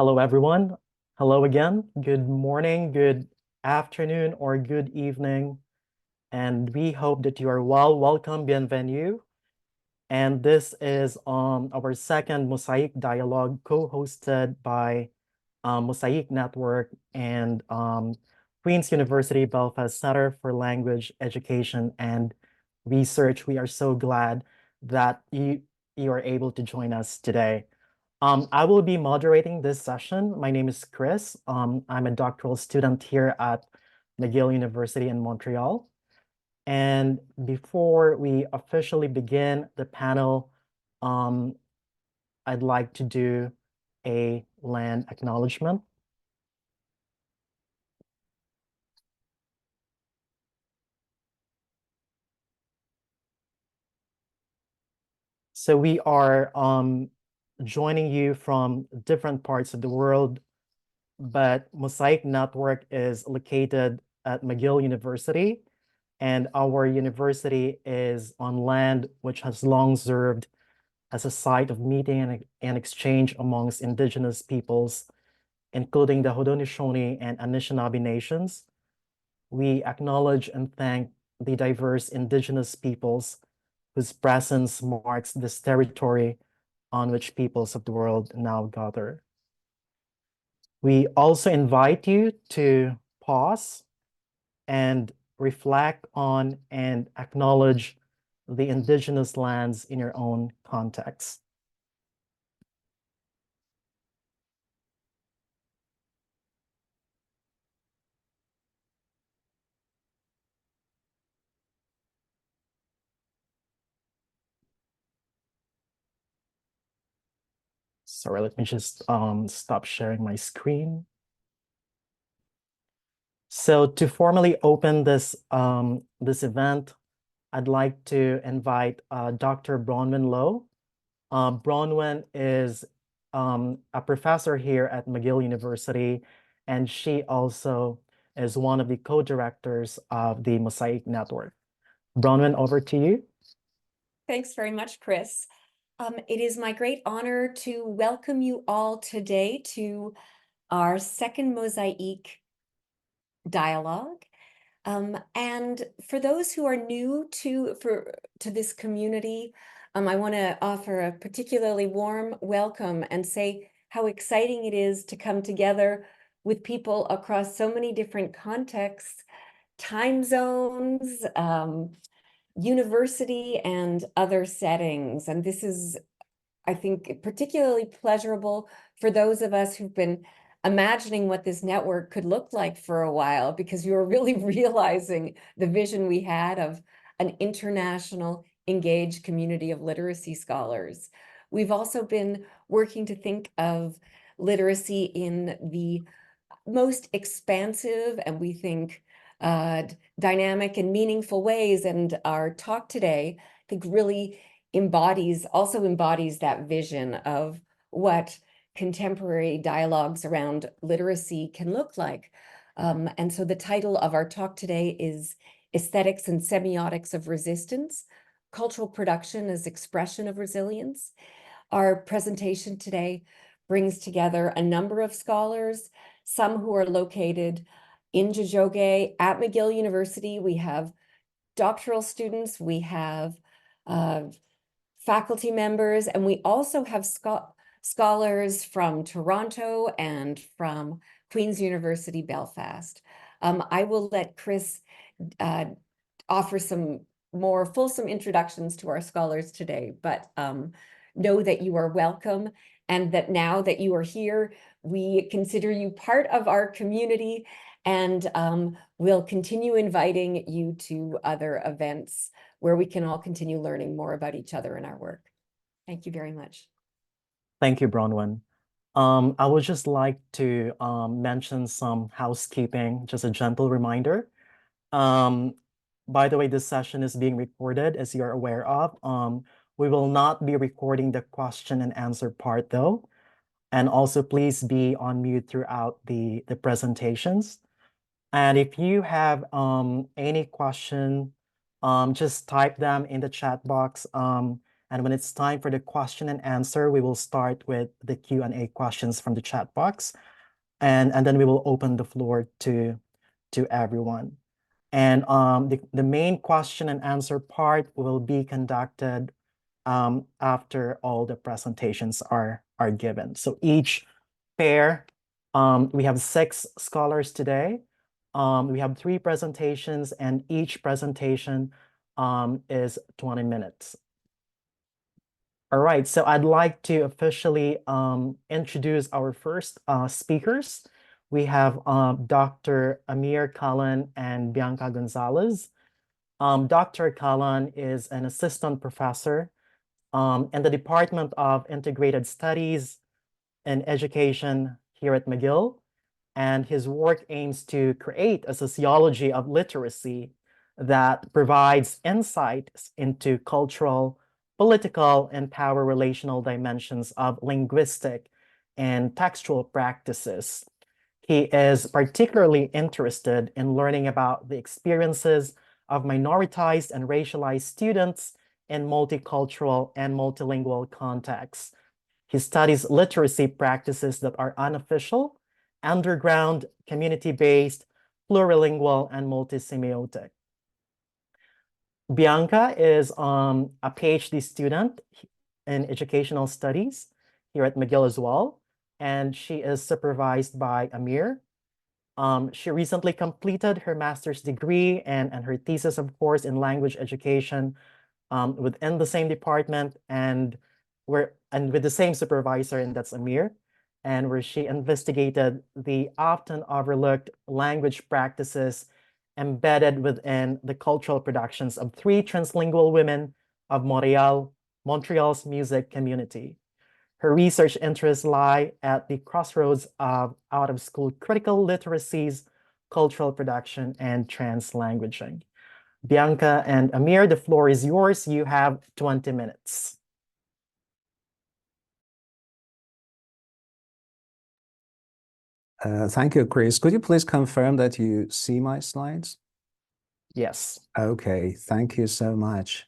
Hello, everyone. Hello again. Good morning, good afternoon, or good evening. And we hope that you are well. Welcome, bienvenue. And this is our second Mosiaque Dialogue co-hosted by Mosaic Network and Queen's University Belfast Center for Language Education and Research. We are so glad that you are able to join us today. I will be moderating this session. My name is Chris. I'm a doctoral student here at McGill University in Montreal. And before we officially begin the panel, I'd like to do a land acknowledgement. So we are joining you from different parts of the world, but Mosaic Network is located at McGill University, and our university is on land which has long served as a site of meeting and exchange amongst indigenous peoples, including the Haudenosaunee and Anishinaabe nations. We acknowledge and thank the diverse indigenous peoples whose presence marks this territory on which peoples of the world now gather. We also invite you to pause and reflect on and acknowledge the indigenous lands in your own context. Sorry, let me just stop sharing my screen. So to formally open this event, I'd like to invite Dr. Bronwyn Lowe. Bronwyn is a professor here at McGill University, and she also is one of the co-directors of the Mosaic Network. Bronwyn, over to you. Thanks very much, Chris. It is my great honor to welcome you all today to our second Mosaique Dialogue. And for those who are new to this community, I want to offer a particularly warm welcome and say how exciting it is to come together with people across so many different contexts, time zones, university and other settings. And this is, I think, particularly pleasurable for those of us who've been imagining what this network could look like for a while, because you're really realizing the vision we had of an international engaged community of literacy scholars. We've also been working to think of literacy in the most expansive and we think dynamic and meaningful ways. And our talk today, I think, really also embodies that vision of what contemporary dialogues around literacy can look like. And so the title of our talk today is Aesthetics and Semiotics of Resistance, Cultural Production as Expression of Resilience. Our presentation today brings together a number of scholars, some who are located in Jojogé at McGill University. We have doctoral students, we have faculty members, and we also have scholars from Toronto and from Queen's University Belfast. I will let Chris offer some more fulsome introductions to our scholars today, but know that you are welcome, and that now that you are here, we consider you part of our community, and we'll continue inviting you to other events where we can all continue learning more about each other and our work. Thank you very much. Thank you, Bronwyn. I would just like to mention some housekeeping, just a gentle reminder. By the way, this session is being recorded, as you're aware of. We will not be recording the question and answer part, though. And also, please be on mute throughout the presentations. And if you have any question, just type them in the chat box, and And when it's time for the question and answer, we will start with the Q&A questions from the chat box. And then we will open the floor to everyone. And the main question and answer part will be conducted after all the presentations are given. So each pair, we have 6 scholars today. We have 3 presentations, and each presentation is 20 minutes. All right, so I'd like to officially introduce our first speakers. We have Dr. Amir, Kalan, and Bianca Gonzalez. Dr. Kalan is an assistant professor in the Department of Integrated Studies and Education here at McGill, and his work aims to create a sociology of literacy that provides insights into cultural, political, and power relational dimensions of linguistic and textual practices. He is particularly interested in learning about the experiences of minoritized and racialized students in multicultural and multilingual contexts. He studies literacy practices that are unofficial, underground, community-based, plurilingual, and multisemiotic. Bianca is a PhD student in educational studies here at McGill as well, and she is supervised by Amir. She recently completed her master's degree and her thesis, of course, in language education within the same department and with the same supervisor, and that's Amir, and where she investigated the often overlooked language practices embedded within the cultural productions of 3 translingual women of Montreal's music community. Her research interests lie at the crossroads of out-of-school critical literacies, cultural production, and translanguaging. Bianca and Amir, the floor is yours. You have 20 minutes. Thank you, Chris. Could you please confirm that you see my slides? Yes. Okay, thank you so much.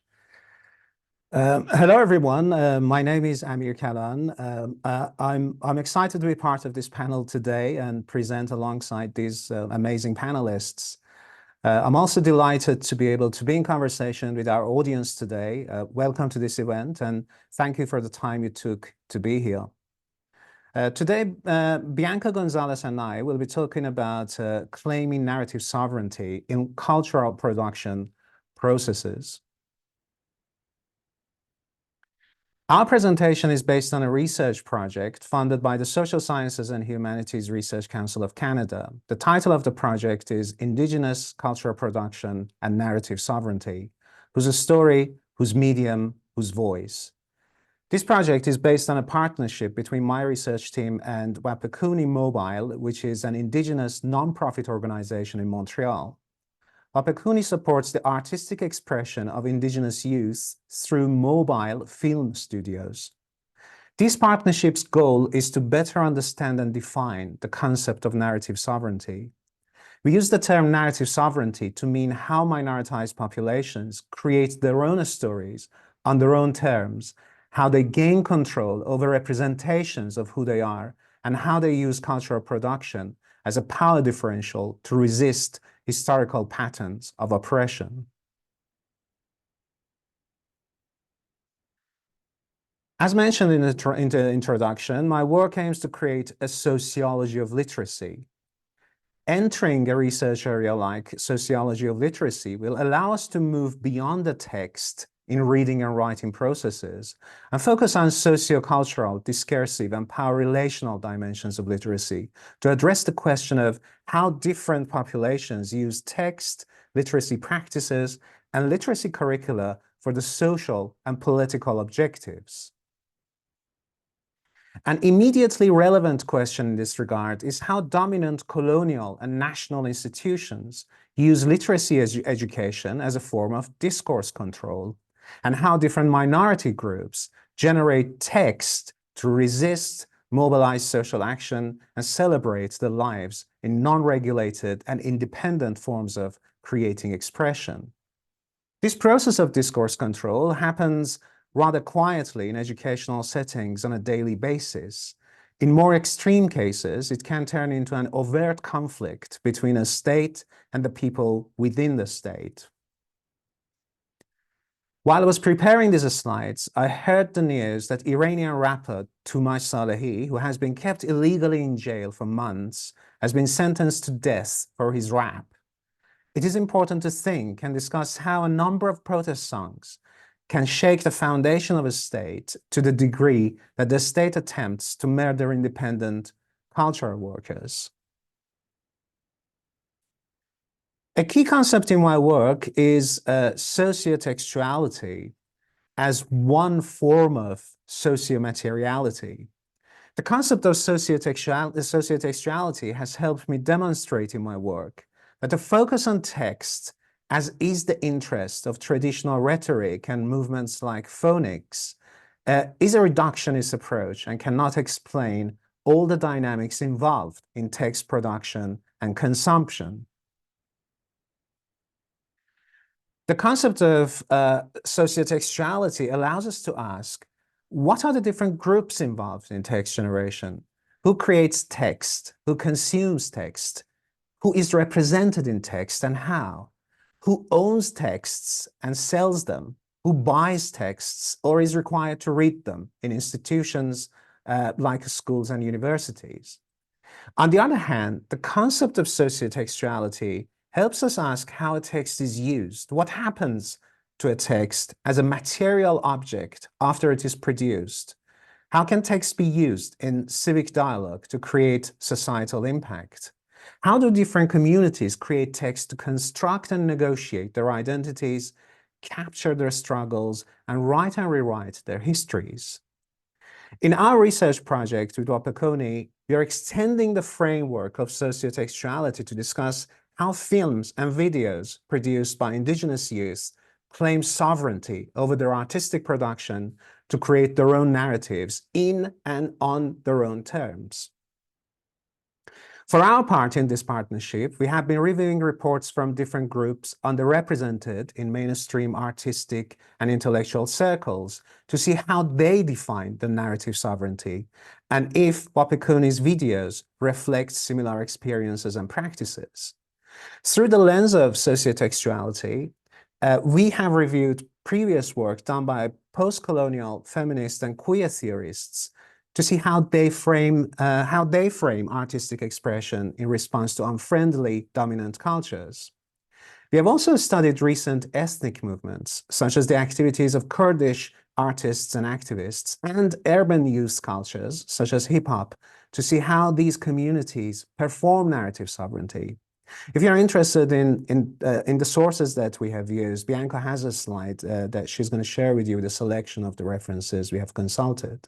Hello, everyone. My name is Amir Kalan. I'm excited to be part of this panel today and present alongside these amazing panelists. I'm also delighted to be able to be in conversation with our audience today. Welcome to this event, and thank you for the time you took to be here. Today, Bianca Gonzalez and I will be talking about claiming narrative sovereignty in cultural production processes. Our presentation is based on a research project funded by the Social Sciences and Humanities Research Council of Canada. The title of the project is Indigenous Cultural Production and Narrative Sovereignty, whose story, whose medium, whose voice. This project is based on a partnership between my research team and Wapakuni Mobile, which is an Indigenous nonprofit organization in Montreal. Wapakuni supports the artistic expression of Indigenous youth through mobile film studios. This partnership's goal is to better understand and define the concept of narrative sovereignty. We use the term narrative sovereignty to mean how minoritized populations create their own stories on their own terms, how they gain control over representations of who they are, and how they use cultural production as a power differential to resist historical patterns of oppression. As mentioned in the introduction, my work aims to create a sociology of literacy. Entering a research area like sociology of literacy will allow us to move beyond the text in reading and writing processes and focus on sociocultural, discursive, and power relational dimensions of literacy to address the question of how different populations use text, literacy practices, and literacy curricula for the social and political objectives. An immediately relevant question in this regard is how dominant colonial and national institutions use literacy education as a form of discourse control, and how different minority groups generate text to resist, mobilize social action, and celebrate their lives in non-regulated and independent forms of creating expression. This process of discourse control happens rather quietly in educational settings on a daily basis. In more extreme cases, it can turn into an overt conflict between a state and the people within the state. While I was preparing these slides, I heard the news that Iranian rapper Toomaj Salehi, who has been kept illegally in jail for months, has been sentenced to death for his rap. It is important to think and discuss how a number of protest songs can shake the foundation of a state to the degree that the state attempts to murder independent cultural workers. A key concept in my work is sociotextuality as one form of sociomateriality. The concept of sociotextuality has helped me demonstrate in my work that the focus on text, as is the interest of traditional rhetoric and movements like phonics, is a reductionist approach and cannot explain all the dynamics involved in text production and consumption. The concept of sociotextuality allows us to ask, what are the different groups involved in text generation? Who creates text? Who consumes text? Who is represented in text and how? Who owns texts and sells them? Who buys texts or is required to read them in institutions like schools and universities? On the other hand, the concept of sociotextuality helps us ask how a text is used. What happens to a text as a material object after it is produced? How can text be used in civic dialogue to create societal impact? How do different communities create text to construct and negotiate their identities, capture their struggles, and write and rewrite their histories? In our research project with Wapakoni, we are extending the framework of sociotextuality to discuss how films and videos produced by indigenous youth claim sovereignty over their artistic production to create their own narratives in and on their own terms. For our part in this partnership, we have been reviewing reports from different groups underrepresented in mainstream artistic and intellectual circles to see how they define the narrative sovereignty and if Wapakoni's videos reflect similar experiences and practices. Through the lens of sociotextuality, we have reviewed previous work done by post-colonial feminist and queer theorists to see how they frame artistic expression in response to unfriendly dominant cultures. We have also studied recent ethnic movements, such as the activities of Kurdish artists and activists, and urban youth cultures, such as hip-hop, to see how these communities perform narrative sovereignty. If you're interested in the sources that we have used, Bianca has a slide that she's going to share with you, the selection of the references we have consulted.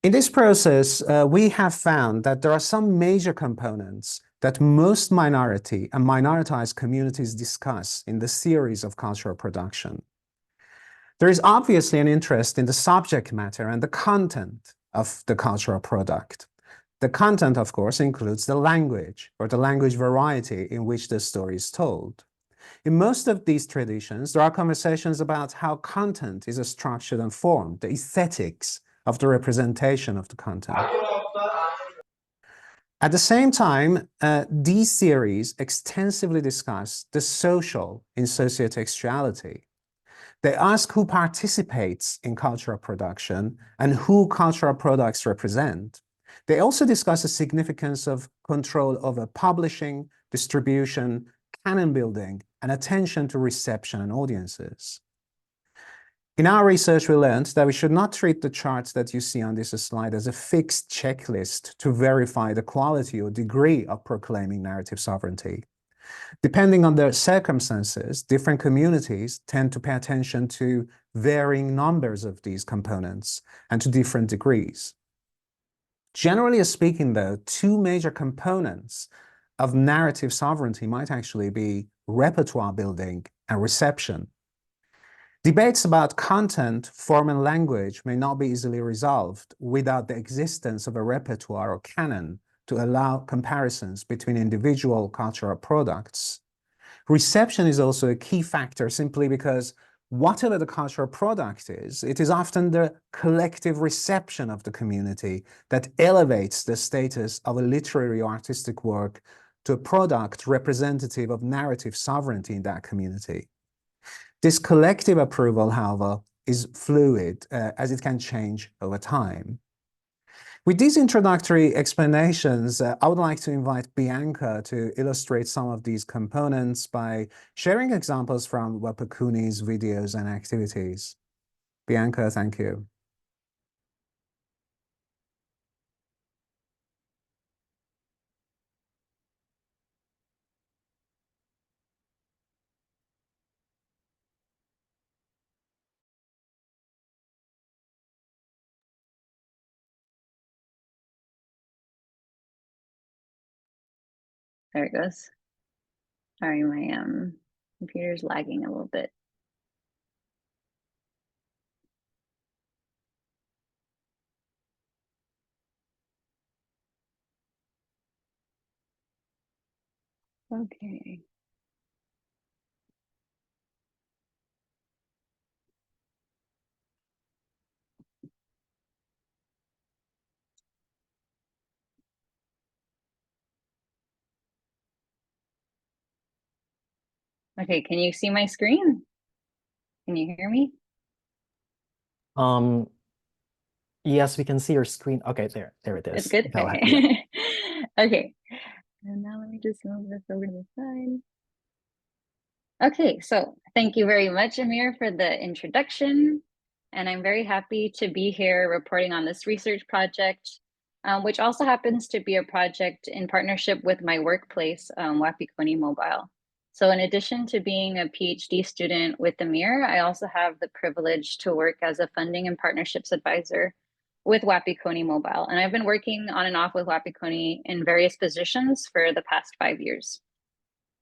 In this process, we have found that there are some major components that most minority and minoritized communities discuss in the theories of cultural production. There is obviously an interest in the subject matter and the content of the cultural product. The content, of course, includes the language or the language variety in which the story is told. In most of these traditions, there are conversations about how content is structured and formed, the aesthetics of the representation of the content. At the same time, these theories extensively discuss the social in sociotextuality. They ask who participates in cultural production and who cultural products represent. They also discuss the significance of control over publishing, distribution, canon building, and attention to reception and audiences. In our research, we learned that we should not treat the charts that you see on this slide as a fixed checklist to verify the quality or degree of proclaiming narrative sovereignty. Depending on their circumstances, different communities tend to pay attention to varying numbers of these components and to different degrees. Generally speaking, though, two major components of narrative sovereignty might actually be repertoire building and reception. Debates about content, form, and language may not be easily resolved without the existence of a repertoire or canon to allow comparisons between individual cultural products. Reception is also a key factor simply because whatever the cultural product is, it is often the collective reception of the community that elevates the status of a literary or artistic work to a product representative of narrative sovereignty in that community. This collective approval, however, is fluid as it can change over time. With these introductory explanations, I would like to invite Bianca to illustrate some of these components by sharing examples from Wapikoni's videos and activities. Bianca, thank you. There it goes. Sorry, my computer's lagging a little bit. Okay. Okay, can you see my screen? Can you hear me? Yes, we can see your screen. Okay, there it is. It's good? Go ahead. Okay. Okay. And now let me just move this over to the side. Okay, so thank you very much, Amir, for the introduction. And I'm very happy to be here reporting on this research project, which also happens to be a project in partnership with my workplace, Wapikoni Mobile. So in addition to being a PhD student with Amir, I also have the privilege to work as a funding and partnerships advisor with Wapikoni Mobile. And I've been working on and off with Wapikoni in various positions for the past 5 years.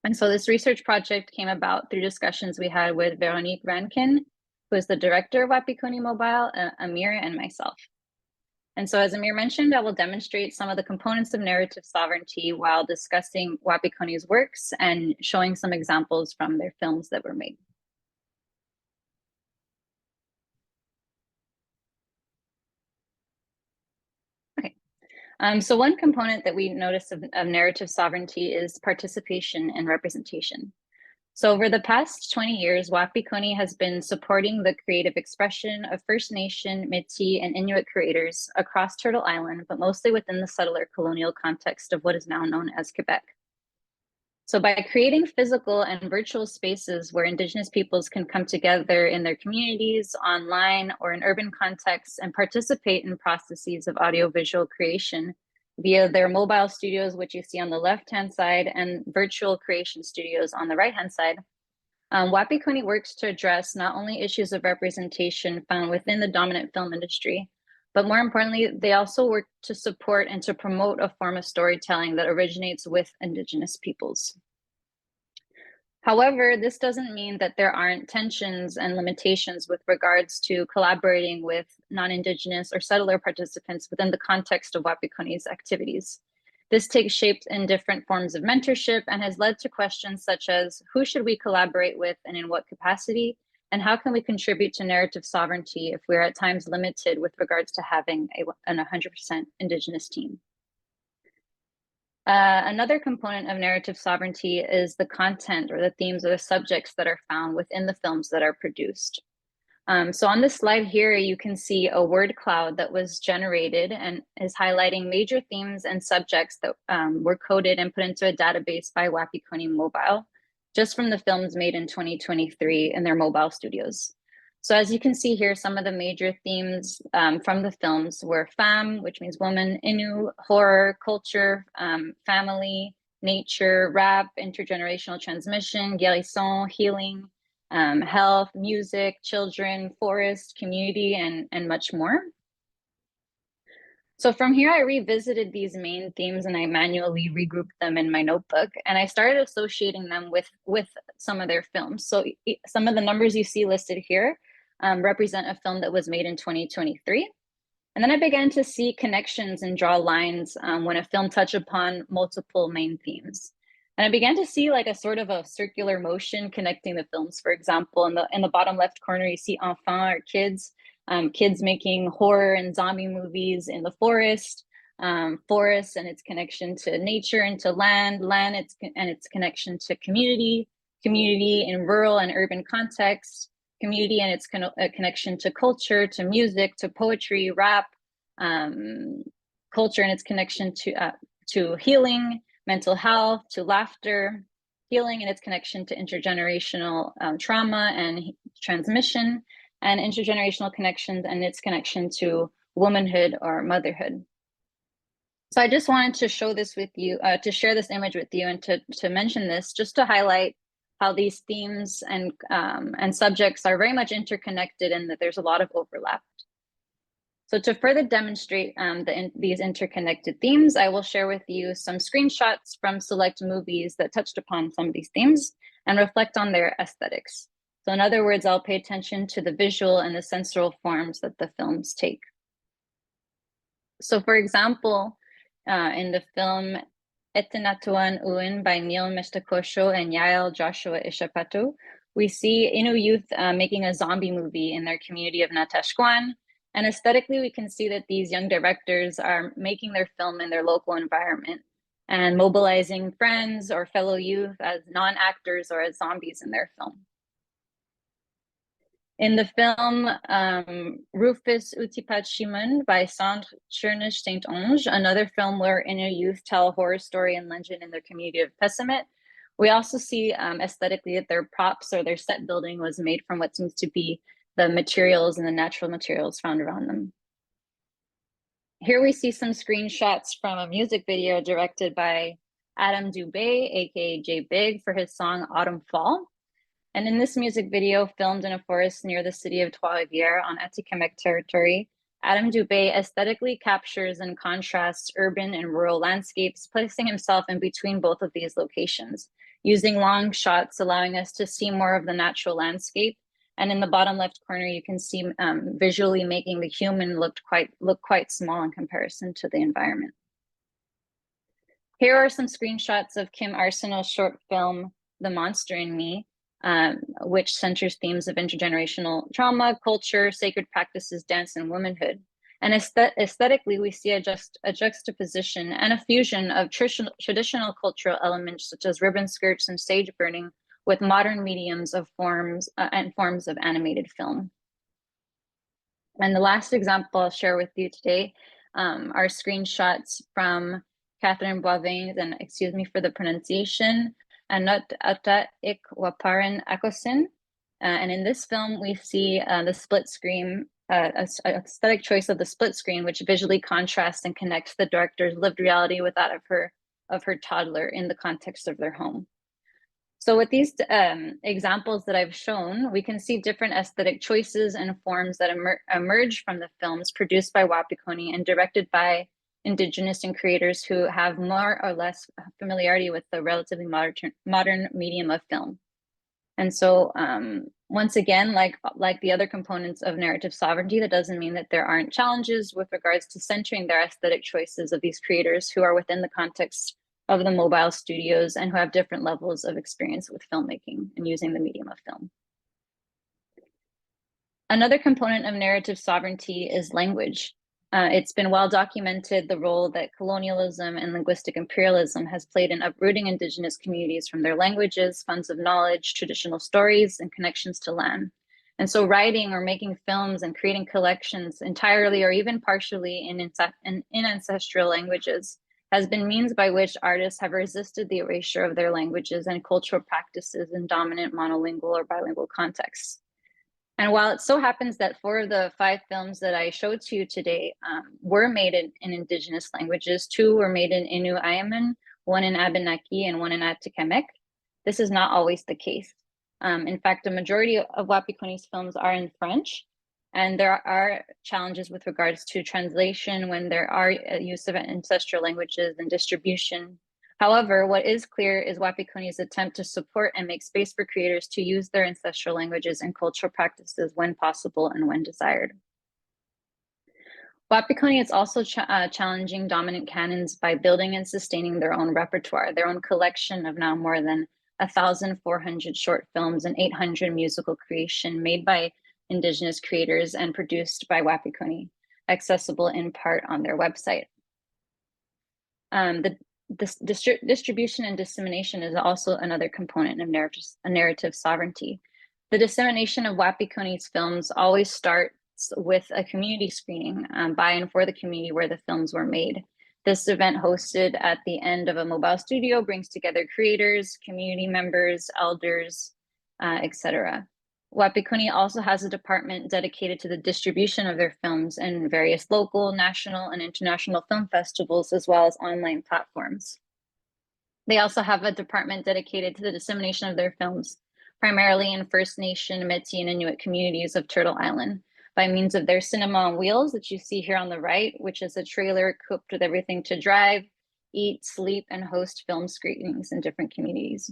And so this research project came about through discussions we had with Veronique Rankin, who is the director of Wapikoni Mobile, Amir, and myself. And so as Amir mentioned, I will demonstrate some of the components of narrative sovereignty while discussing Wapikoni's works and showing some examples from their films that were made. Okay. So one component that we notice of narrative sovereignty is participation and representation. So over the past 20 years, Wapikoni has been supporting the creative expression of First Nation, Métis, and Inuit creators across Turtle Island, but mostly within the settler colonial context of what is now known as Quebec. So by creating physical and virtual spaces where Indigenous peoples can come together in their communities, online, or in urban contexts and participate in processes of audiovisual creation, via their mobile studios, which you see on the left-hand side, and virtual creation studios on the right-hand side. Wapikoni works to address not only issues of representation found within the dominant film industry, but more importantly, they also work to support and to promote a form of storytelling that originates with Indigenous peoples. However, this doesn't mean that there aren't tensions and limitations with regards to collaborating with non-Indigenous or settler participants within the context of Wapikoni's activities. This takes shape in different forms of mentorship and has led to questions such as who should we collaborate with and in what capacity, and how can we contribute to narrative sovereignty if we're at times limited with regards to having an 100% Indigenous team. Another component of narrative sovereignty is the content or the themes or the subjects that are found within the films that are produced. So on this slide here, you can see a word cloud that was generated and is highlighting major themes and subjects that were coded and put into a database by Wapikoni Mobile, just from the films made in 2023 in their mobile studios. So as you can see here, some of the major themes from the films were femme, which means woman, Innu, horror, culture, family, nature, rap, intergenerational transmission, guérison, healing, health, music, children, forest, community, and much more. So from here, I revisited these main themes and I manually regrouped them in my notebook, and I started associating them with some of their films. So some of the numbers you see listed here represent a film that was made in 2023. And then I began to see connections and draw lines when a film touched upon multiple main themes. And I began to see like a sort of a circular motion connecting the films. For example, in the bottom left corner, you see enfants or kids, kids making horror and zombie movies in the forest, forest and its connection to nature and to land, and its connection to community in rural and urban contexts, community and its connection to culture, to music, to poetry, rap, culture and its connection to healing, mental health, to laughter, healing and its connection to intergenerational trauma and transmission, and intergenerational connections and its connection to womanhood or motherhood. So I just wanted to show this with you, to share this image with you, and to mention this, just to highlight how these themes and subjects are very much interconnected and that there's a lot of overlap. So to further demonstrate these interconnected themes, I will share with you some screenshots from select movies that touched upon some of these themes and reflect on their aesthetics. So in other words, I'll pay attention to the visual and the sensorial forms that the films take. So for example, in the film Etenatuan Uin by Neil Mestakosho and Yael Joshua Ishapato, we see Innu youth making a zombie movie in their community of Natashquan. And aesthetically, we can see that these young directors are making their film in their local environment and mobilizing friends or fellow youth as non-actors or as zombies in their film. In the film Rufus Utipat Shimon by Sandre Chernish Saint-Onge, another film where Innu youth tell a horror story and legend in their community of Pessamit, we also see aesthetically that their props or their set building was made from what seems to be the materials and the natural materials found around them. Here we see some screenshots from a music video directed by Adam Dubé, aka J Big, for his song Autumn Fall. And in this music video, filmed in a forest near the city of Trois-Rivières on Atikamekw territory, Adam Dubé aesthetically captures and contrasts urban and rural landscapes, placing himself in between both of these locations, using long shots, allowing us to see more of the natural landscape. And in the bottom left corner, you can see visually making the human look quite small in comparison to the environment. Here are some screenshots of Kim Arsenault's short film, The Monster in Me, which centers themes of intergenerational trauma, culture, sacred practices, dance, and womanhood. And aesthetically, we see a juxtaposition and a fusion of traditional cultural elements such as ribbon skirts and sage burning with modern mediums of forms of animated film. And the last example I'll share with you today are screenshots from Catherine Boivin, and excuse me for the pronunciation, Anot Ata Ik Waparan Akosin. And in this film, we see the split screen, aesthetic choice of the split screen, which visually contrasts and connects the director's lived reality with that of her toddler in the context of their home. So with these examples that I've shown, we can see different aesthetic choices and forms that emerge from the films produced by Wapikoni and directed by Indigenous and creators who have more or less familiarity with the relatively modern medium of film. And so once again, like the other components of narrative sovereignty, that doesn't mean that there aren't challenges with regards to centering their aesthetic choices of these creators who are within the context of the mobile studios and who have different levels of experience with filmmaking and using the medium of film. Another component of narrative sovereignty is language. It's been well documented the role that colonialism and linguistic imperialism has played in uprooting Indigenous communities from their languages, funds of knowledge, traditional stories, and connections to land. And so writing or making films and creating collections entirely or even partially in ancestral languages has been means by which artists have resisted the erasure of their languages and cultural practices in dominant monolingual or bilingual contexts. And while it so happens that 4 of the 5 films that I showed to you today were made in Indigenous languages, 2 were made in Innu Ayaman, 1 in Abenaki, and 1 in Atikamekw, this is not always the case. In fact, a majority of Wapikoni's films are in French, and there are challenges with regards to translation when there are use of ancestral languages and distribution. However, what is clear is Wapikoni's attempt to support and make space for creators to use their ancestral languages and cultural practices when possible and when desired. Wapikoni is also challenging dominant canons by building and sustaining their own repertoire, their own collection of now more than 1,400 short films and 800 musical creation made by Indigenous creators and produced by Wapikoni, accessible in part on their website. The distribution and dissemination is also another component of narrative sovereignty. The dissemination of Wapikoni's films always starts with a community screening by and for the community where the films were made. This event, hosted at the end of a mobile studio, brings together creators, community members, elders, etc. Wapikoni also has a department dedicated to the distribution of their films in various local, national, and international film festivals, as well as online platforms. They also have a department dedicated to the dissemination of their films, primarily in First Nation, Métis, and Inuit communities of Turtle Island, by means of their cinema on wheels that you see here on the right, which is a trailer equipped with everything to drive, eat, sleep, and host film screenings in different communities.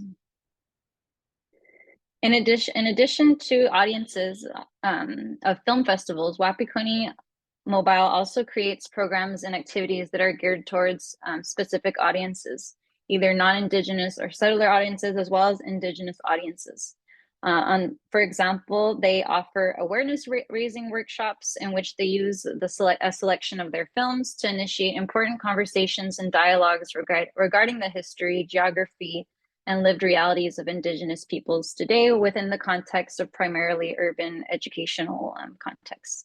In addition to audiences of film festivals, Wapikoni Mobile also creates programs and activities that are geared towards specific audiences, either non-Indigenous or settler audiences, as well as Indigenous audiences. For example, they offer awareness raising workshops in which they use a selection of their films to initiate important conversations and dialogues regarding the history, geography, and lived realities of Indigenous peoples today within the context of primarily urban educational contexts.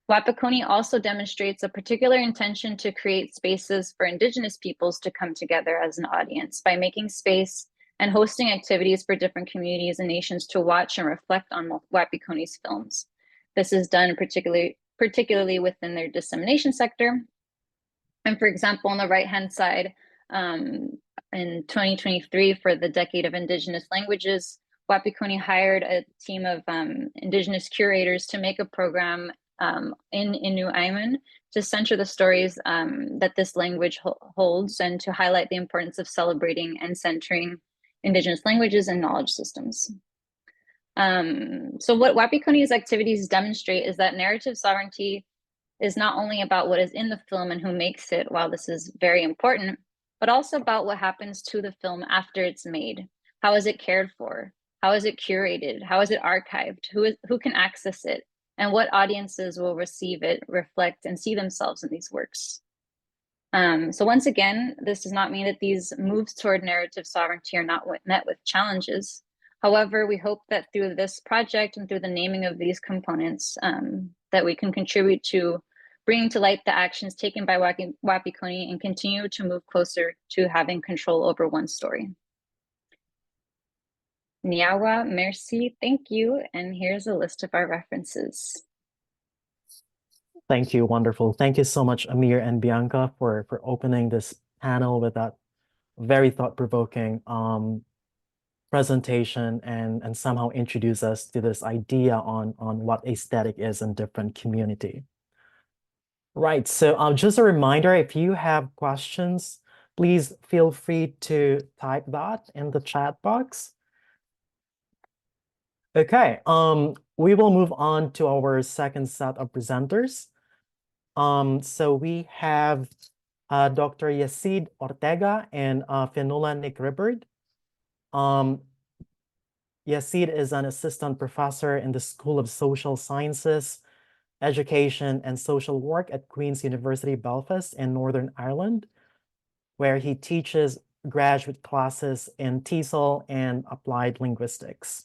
Wapikoni also demonstrates a particular intention to create spaces for Indigenous peoples to come together as an audience by making space and hosting activities for different communities and nations to watch and reflect on Wapikoni's films. This is done particularly within their dissemination sector. And for example, on the right-hand side, in 2023, for the Decade of Indigenous Languages, Wapikoni hired a team of Indigenous curators to make a program in Innu Aimun to center the stories that this language holds and to highlight the importance of celebrating and centering Indigenous languages and knowledge systems. So what Wapikoni's activities demonstrate is that narrative sovereignty is not only about what is in the film and who makes it, while this is very important, but also about what happens to the film after it's made. How is it cared for? How is it curated? How is it archived? Who can access it? And what audiences will receive it, reflect, and see themselves in these works? So once again, this does not mean that these moves toward narrative sovereignty are not met with challenges. However, we hope that through this project and through the naming of these components, that we can contribute to bringing to light the actions taken by Wapikoni and continue to move closer to having control over one story. Nyawa, merci, thank you. And here's a list of our references. Thank you, wonderful. Thank you so much, Amir and Bianca, for opening this panel with that very thought-provoking presentation and somehow introduce us to this idea on what aesthetic is in different community. Right, so just a reminder, if you have questions, please feel free to type that in the chat box. Okay, we will move on to our second set of presenters. So we have Dr. Yecid Ortega and Fionnghuala Roibeaird. Yecid is an assistant professor in the School of Social Sciences, Education, and Social Work at Queen's University, Belfast in Northern Ireland, where he teaches graduate classes in TESOL and applied linguistics.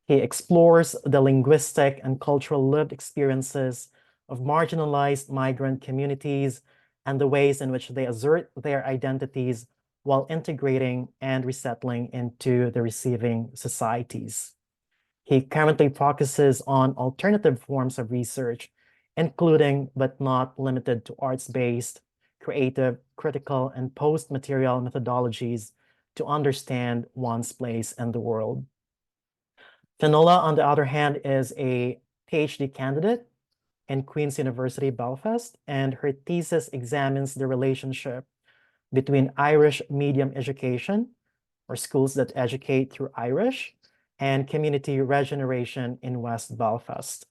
He explores the linguistic and cultural lived experiences of marginalized migrant communities and the ways in which they assert their identities while integrating and resettling into the receiving societies. He currently focuses on alternative forms of research, including but not limited to arts-based, creative, critical, and post-material methodologies to understand one's place in the world. Fionnghuala, on the other hand, is a PhD candidate in Queen's University, Belfast, and her thesis examines the relationship between Irish medium education, or schools that educate through Irish, and community regeneration in West Belfast.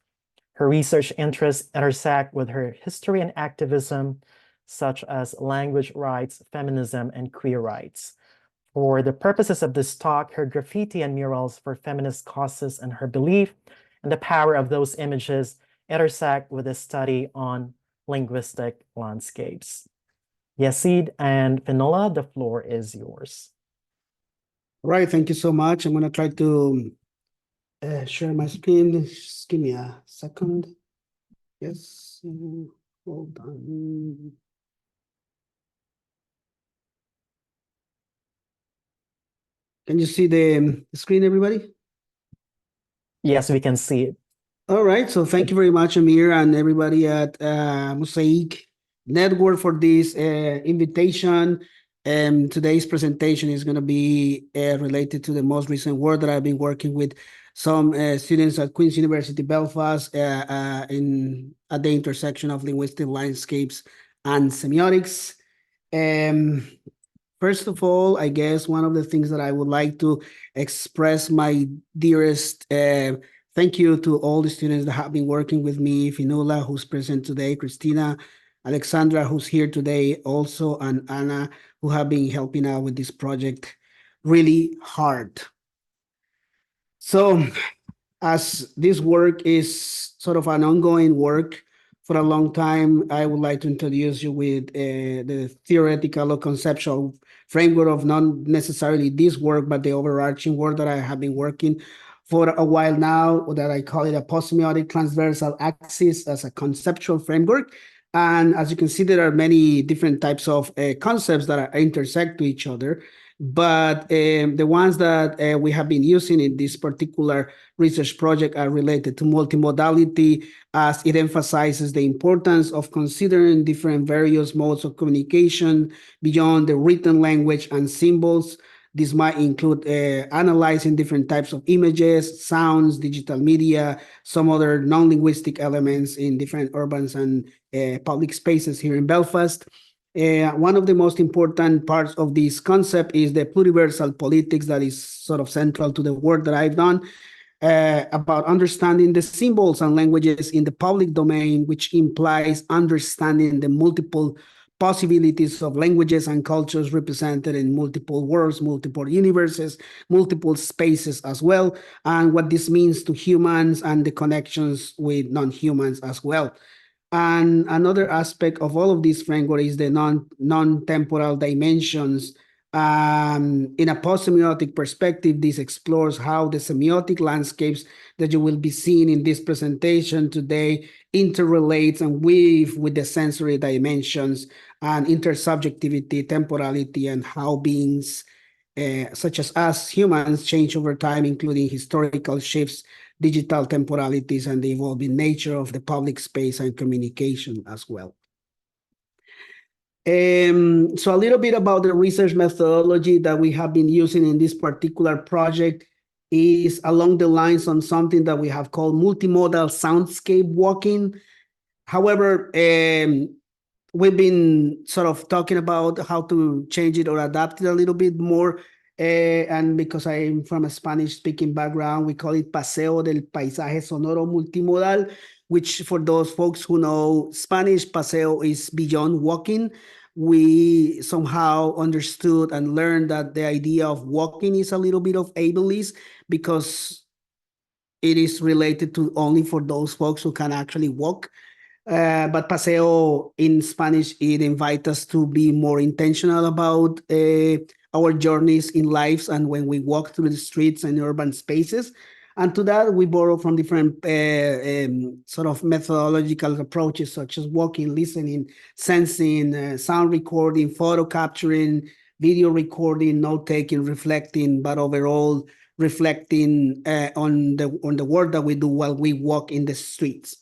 Her research interests intersect with her history and activism, such as language rights, feminism, and queer rights. For the purposes of this talk, her graffiti and murals for feminist causes and her belief in the power of those images intersect with a study on linguistic landscapes. Yecid and Fionnghuala, the floor is yours. All right, thank you so much. I'm going to try to share my screen. Just give me a second. Yes, hold on. Can you see the screen, everybody? Yes, we can see it. All right, so thank you very much, Amir, and everybody at Mosaïque Network for this invitation. Today's presentation is going to be related to the most recent work that I've been working with some students at Queen's University, Belfast, at the intersection of linguistic landscapes and semiotics. First of all, I guess one of the things that I would like to express my dearest thank you to all the students that have been working with me, Fionnghuala, who's present today, Christina, Alexandra, who's here today also, and Anna, who have been helping out with this project really hard. So as this work is sort of an ongoing work for a long time, I would like to introduce you with the theoretical or conceptual framework of not necessarily this work, but the overarching work that I have been working for a while now, that I call it a post-semiotic transversal axis as a conceptual framework. And as you can see, there are many different types of concepts that intersect to each other. But the ones that we have been using in this particular research project are related to multimodality, as it emphasizes the importance of considering different various modes of communication beyond the written language and symbols. This might include analyzing different types of images, sounds, digital media, some other non-linguistic elements in different urban and public spaces here in Belfast. One of the most important parts of this concept is the pluriversal politics that is sort of central to the work that I've done about understanding the symbols and languages in the public domain, which implies understanding the multiple possibilities of languages and cultures represented in multiple worlds, multiple universes, multiple spaces as well, and what this means to humans and the connections with non-humans as well. And another aspect of all of this framework is the non-temporal dimensions. In a post-semiotic perspective, this explores how the semiotic landscapes that you will be seeing in this presentation today interrelates and weave with the sensory dimensions and intersubjectivity, temporality, and how beings such as us humans change over time, including historical shifts, digital temporalities, and the evolving nature of the public space and communication as well. So a little bit about the research methodology that we have been using in this particular project is along the lines on something that we have called multimodal soundscape walking. However, we've been sort of talking about how to change it or adapt it a little bit more. And because I'm from a Spanish-speaking background, we call it Paseo del Paisaje Sonoro Multimodal, which for those folks who know Spanish, paseo is beyond walking. We somehow understood and learned that the idea of walking is a little bit of ableist because it is related to only for those folks who can actually walk. But paseo in Spanish, it invites us to be more intentional about our journeys in lives and when we walk through the streets and urban spaces. And to that, we borrow from different sort of methodological approaches, such as walking, listening, sensing, sound recording, photo capturing, video recording, note-taking, reflecting, but overall reflecting on the work that we do while we walk in the streets.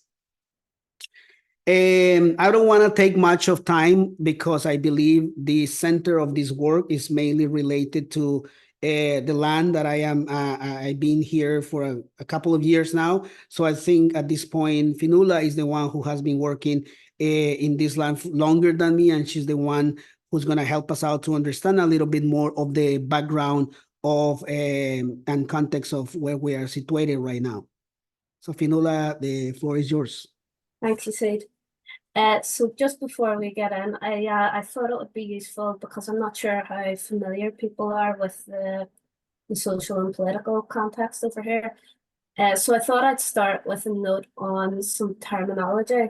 I don't want to take much of time because I believe the center of this work is mainly related to the land that I've been here for a couple of years now. So I think at this point, Fionnghuala is the one who has been working in this land longer than me, and she's the one who's going to help us out to understand a little bit more of the background of and context of where we are situated right now. So Fionnghuala, the floor is yours. Thanks, Yecid. So just before we get in, I thought it would be useful because I'm not sure how familiar people are with the social and political context over here. So I thought I'd start with a note on some terminology.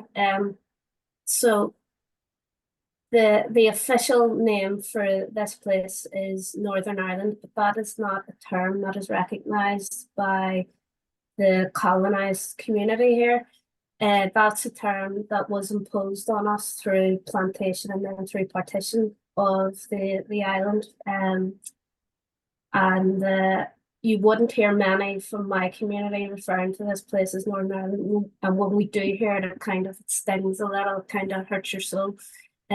So the official name for this place is Northern Ireland, but that is not a term that is recognised by the colonised community here. That's a term that was imposed on us through plantation and then through partition of the island. And you wouldn't hear many from my community referring to this place as Northern Ireland. And when we do hear it, it stings a little, it kind of hurts your soul.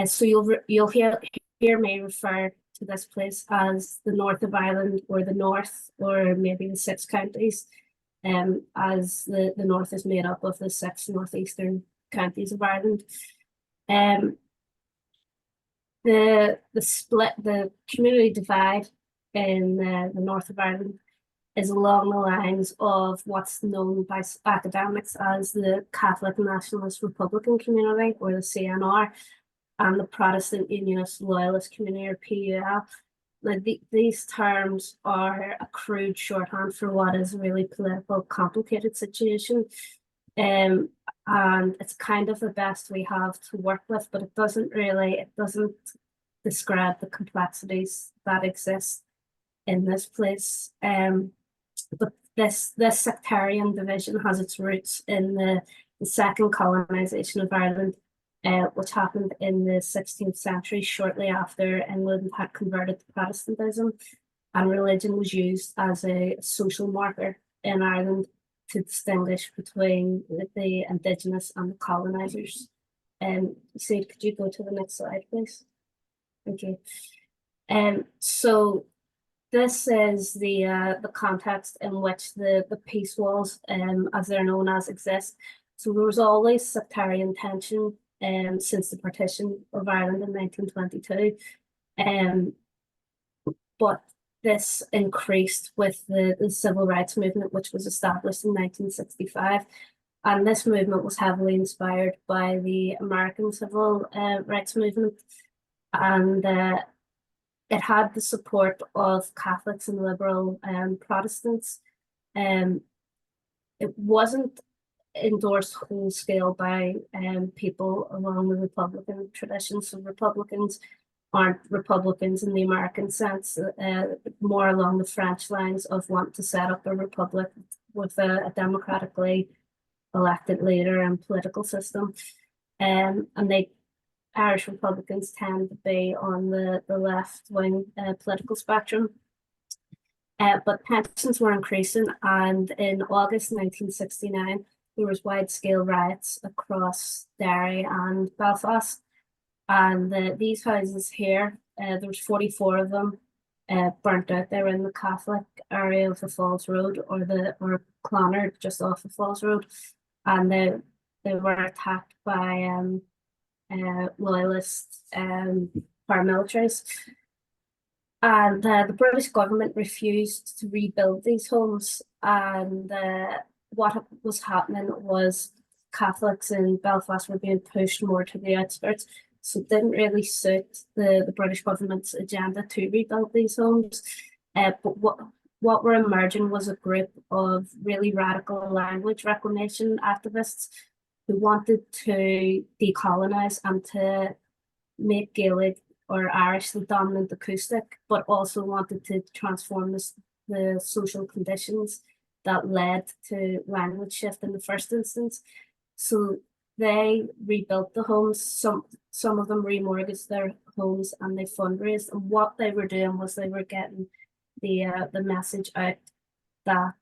So you'll hear me refer to this place as the North of Ireland, or the North, or maybe the 6 counties. As the North is made up of the 6 northeastern counties of Ireland. The split, the community divide in the North of Ireland is along the lines of what's known by academics as the Catholic Nationalist Republican community, or the CNR, and the Protestant Unionist Loyalist community, or PUL. These terms are a crude shorthand for what is a really political, complicated situation. And it's kind of the best we have to work with, but it doesn't describe the complexities that exist in this place. But this sectarian division has its roots in the second colonisation of Ireland, which happened in the 16th century, shortly after England had converted to Protestantism, and religion was used as a social marker in Ireland to distinguish between the indigenous and the colonisers. Yecid, could you go to the next slide, please? Thank you. So this is the context in which the peace walls, as they're known as, exist. So there was always sectarian tension since the partition of Ireland in 1922. But this increased with the civil rights movement, which was established in 1965. And this movement was heavily inspired by the American civil rights movement. And it had the support of Catholics and liberal Protestants. It wasn't endorsed whole scale by people along the Republican tradition. So Republicans aren't Republicans in the American sense, more along the French lines of want to set up a republic with a democratically elected leader and political system. And Irish Republicans tend to be on the left-wing political spectrum. But tensions were increasing, and in August 1969, there was wide-scale riots across Derry and Belfast. And these houses here, there was 44 of them burnt out. They were in the Catholic area of the Falls Road, or Clonard, just off the Falls Road. And they were attacked by loyalist paramilitaries. And the British government refused to rebuild these homes. And what was happening was Catholics in Belfast were being pushed more to the outskirts. So it didn't really suit the British government's agenda to rebuild these homes. But what were emerging was a group of really radical language reclamation activists who wanted to decolonise and to make Gaelic or Irish the dominant acoustic, but also wanted to transform the social conditions that led to language shift in the first instance. So they rebuilt the homes. Some of them remortgaged their homes, and they fundraised. And what they were doing was they were getting the message out that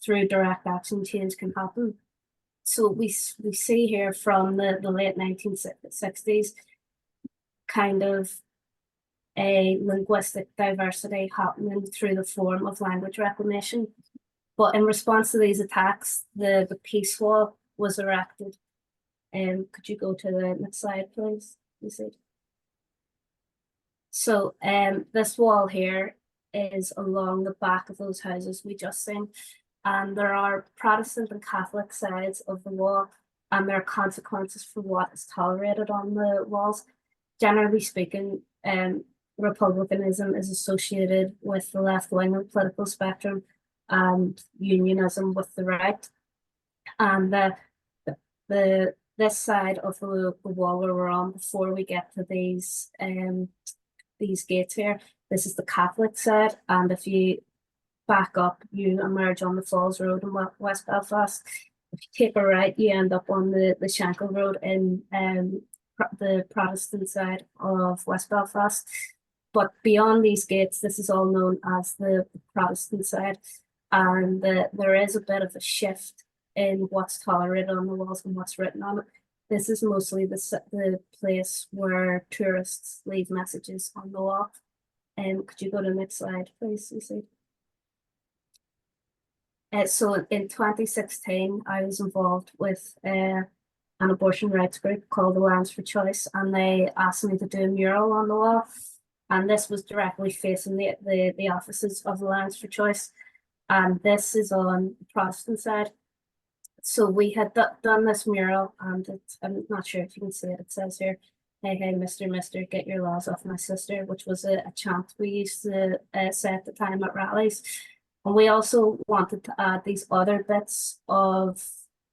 through direct action, change can happen. So we see here from the late 1960s kind of a linguistic diversity happening through the form of language reclamation. But in response to these attacks, the peace wall was erected. Could you go to the next slide, please? So this wall here is along the back of those houses we just seen. and there are Protestant and Catholic sides of the wall, and there are consequences for what is tolerated on the walls. Generally speaking, republicanism is associated with the left wing of the political spectrum, and unionism with the right. And this side of the wall where we're on, before we get to these gates here, this is the Catholic side, and if you back up, you emerge on the Falls Road in West Belfast. If you take a right, you end up on the Shankill Road in the Protestant side of West Belfast. But beyond these gates, this is all known as the Protestant side, and there is a bit of a shift in what's tolerated on the walls and what's written on it. This is mostly the place where tourists leave messages on the wall. Could you go to the next slide, please, Lucy? So in 2016, I was involved with an abortion rights group called Alliance for Choice, and they asked me to do a mural on the wall. And this was directly facing the offices of Alliance for Choice. And this is on the Protestant side. So we had done this mural, and I'm not sure if you can see it. It says here, "Hey, hey, Mister, get your laws off my sister," which was a chant we used to say at the time at rallies. And we also wanted to add these other bits of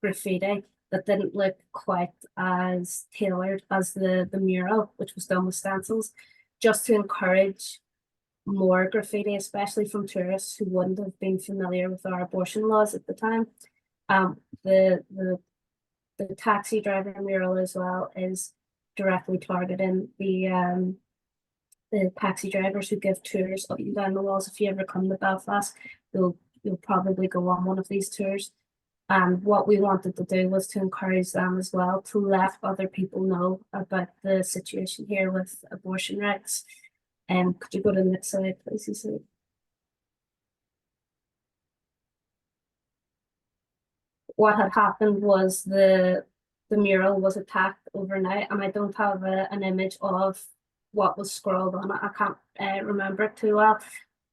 graffiti that didn't look quite as tailored as the mural, which was done with stencils, just to encourage more graffiti, especially from tourists who wouldn't have been familiar with our abortion laws at the time. The taxi driver mural as well is directly targeting the taxi drivers who give tours up and down the walls. If you ever come to Belfast, you'll probably go on one of these tours. And what we wanted to do was to encourage them as well to let other people know about the situation here with abortion rights. Could you go to the next slide, please, Yecid? What had happened was the mural was attacked overnight, and I don't have an image of what was scrawled on it. I can't remember it too well,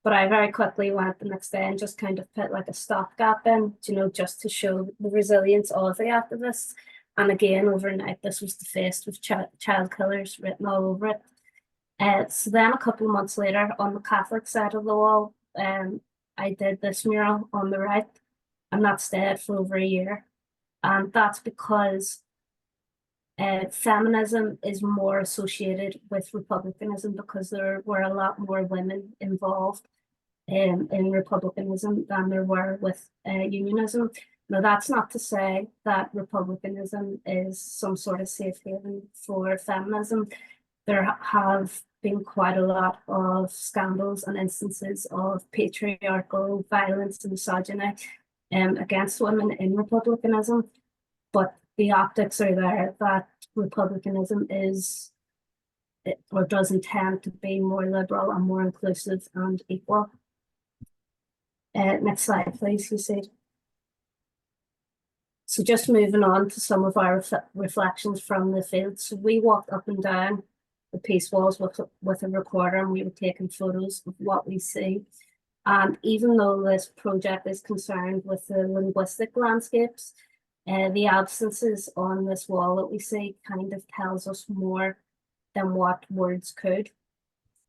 but I very quickly went the next day and just kind of put like a stopgap in, just to show the resilience of the activists. And again, overnight, this was defaced with child killers written all over it. So then a couple of months later, on the Catholic side of the wall, I did this mural on the right, and that stayed for over a year. And that's because feminism is more associated with republicanism, because there were a lot more women involved in republicanism than there were with unionism. Now, that's not to say that republicanism is some sort of safe haven for feminism. There have been quite a lot of scandals and instances of patriarchal violence and misogyny against women in republicanism, but the optics are there that republicanism is, or does intend to be, more liberal and more inclusive and equal. Next slide, please, Yecid. So just moving on to some of our reflections from the field. So we walked up and down the peace walls with a recorder, and we were taking photos of what we see. And even though this project is concerned with the linguistic landscapes, the absences on this wall that we see kind of tells us more than what words could.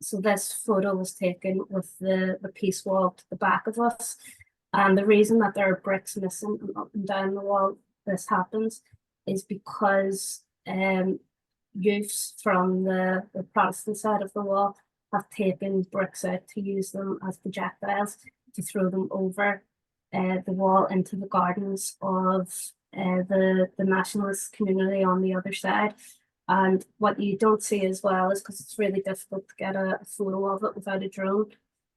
So this photo was taken with the peace wall to the back of us. And the reason that there are bricks missing up and down the wall this happens is because youths from the Protestant side of the wall have taken bricks out to use them as projectiles to throw them over the wall into the gardens of the nationalist community on the other side. And what you don't see as well is, because it's really difficult to get a photo of it without a drone,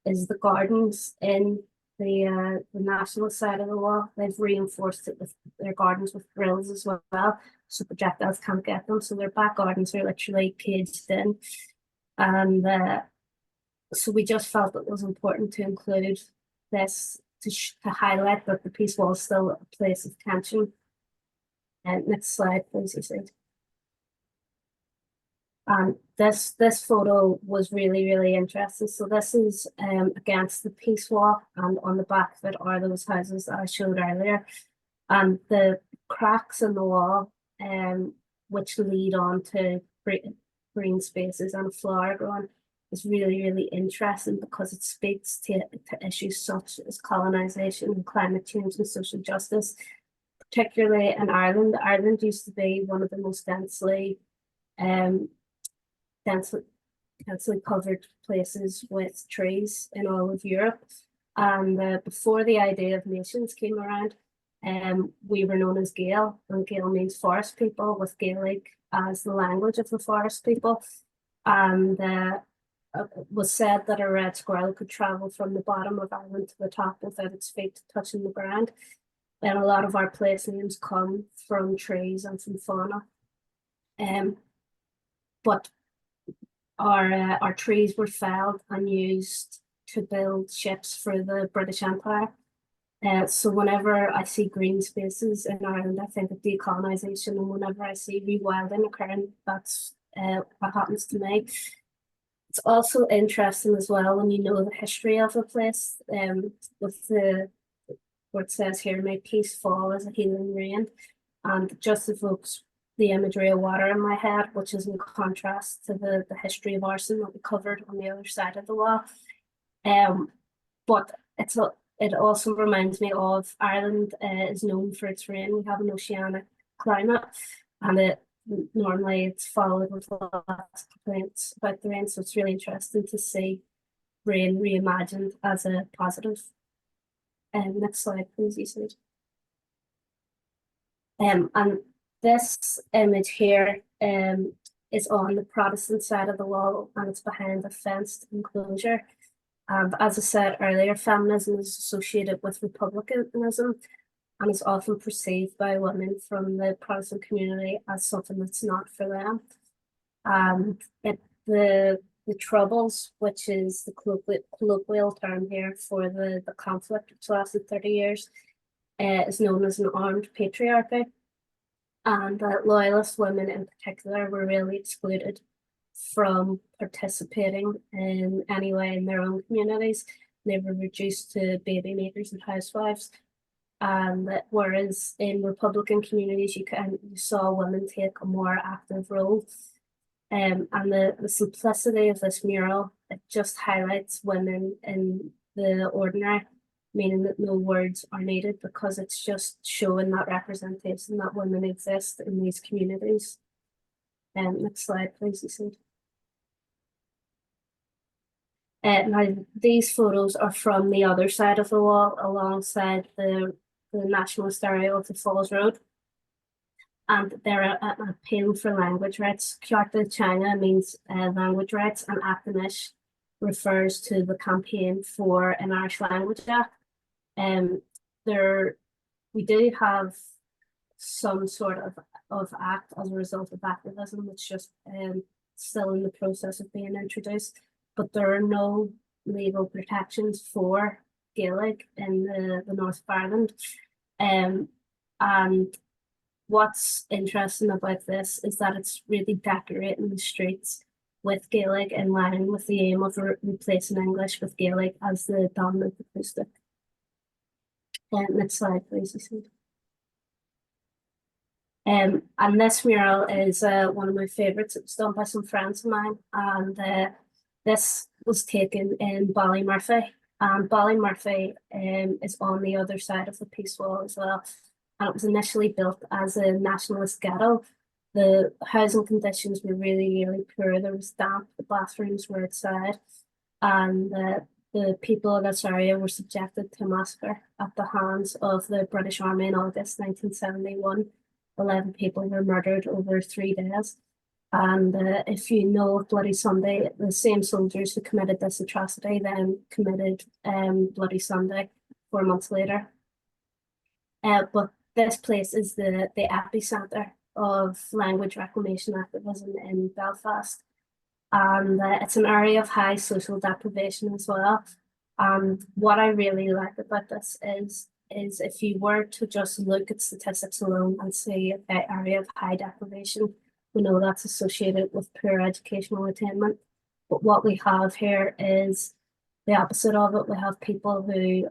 is the gardens in the nationalist side of the wall. They've reinforced it with their gardens with grills as well, so projectiles can't get them. So their back gardens are literally caged in. And so we just felt it was important to include this to highlight that the peace wall is still a place of tension. And next slide, please, Yecid. And this photo was really, really interesting. So this is against the peace wall, and on the back of it are those houses that I showed earlier. And the cracks in the wall, which lead on to green spaces and flower growing, is really, really interesting because it speaks to issues such as colonization, climate change, and social justice, particularly in Ireland. Ireland used to be one of the most densely covered places with trees in all of Europe. And before the idea of nations came around, we were known as Gael, and Gael means forest people, with Gaelic as the language of the forest people. And it was said that a red squirrel could travel from the bottom of Ireland to the top without its feet touching the ground. And a lot of our place names come from trees and from fauna. But our trees were felled and used to build ships for the British Empire. So whenever I see green spaces in Ireland, I think of decolonisation, and whenever I see rewilding occurring, that's what happens to me. It's also interesting as well when you know the history of a place, with what it says here, "May peace fall as a healing rain," and it just evokes the imagery of water in my head, which is in contrast to the history of arson that we covered on the other side of the wall. But it also reminds me of Ireland is known for its rain. We have an oceanic climate, and normally it's followed with lots of complaints about the rain. So it's really interesting to see rain reimagined as a positive. Next slide, please, Yecid. And this image here is on the Protestant side of the wall, and it's behind a fenced enclosure. As I said earlier, feminism is associated with republicanism and is often perceived by women from the Protestant community as something that's not for them. The Troubles, which is the colloquial term here for the conflict which lasted 30 years, is known as an armed patriarchy. And loyalist women in particular were really excluded from participating in any way in their own communities. They were reduced to baby makers and housewives. And whereas in Republican communities, you saw women take a more active role. And the simplicity of this mural, it just highlights women in the ordinary, meaning that no words are needed, because it's just showing that representation that women exist in these communities. Next slide, please, Yecid. Now, these photos are from the other side of the wall, alongside the nationalist area of the Falls Road. And they're an appeal for language rights. Kyarta China means language rights, and Actinish refers to the campaign for an Irish Language Act. We do have some sort of act as a result of activism. It's just still in the process of being introduced, but there are no legal protections for Gaelic in the north of Ireland. And what's interesting about this is that it's really decorating the streets with Gaelic in line with the aim of replacing English with Gaelic as the dominant acoustic. Next slide, please, Yecid. And this mural is one of my favorites. It was done by some friends of mine, and this was taken in Ballymurphy. And Ballymurphy is on the other side of the peace wall as well. And it was initially built as a nationalist ghetto. The housing conditions were really, really poor. There was damp, the bathrooms were outside, and the people of this area were subjected to massacre at the hands of the British Army in August 1971. 11 people were murdered over 3 days. And if you know of Bloody Sunday, the same soldiers who committed this atrocity then committed Bloody Sunday 4 months later. But this place is the epicenter of language reclamation activism in Belfast. And it's an area of high social deprivation as well. And what I really like about this is if you were to just look at statistics alone and see an area of high deprivation, We know that's associated with poor educational attainment. But what we have here is the opposite of it. We have people who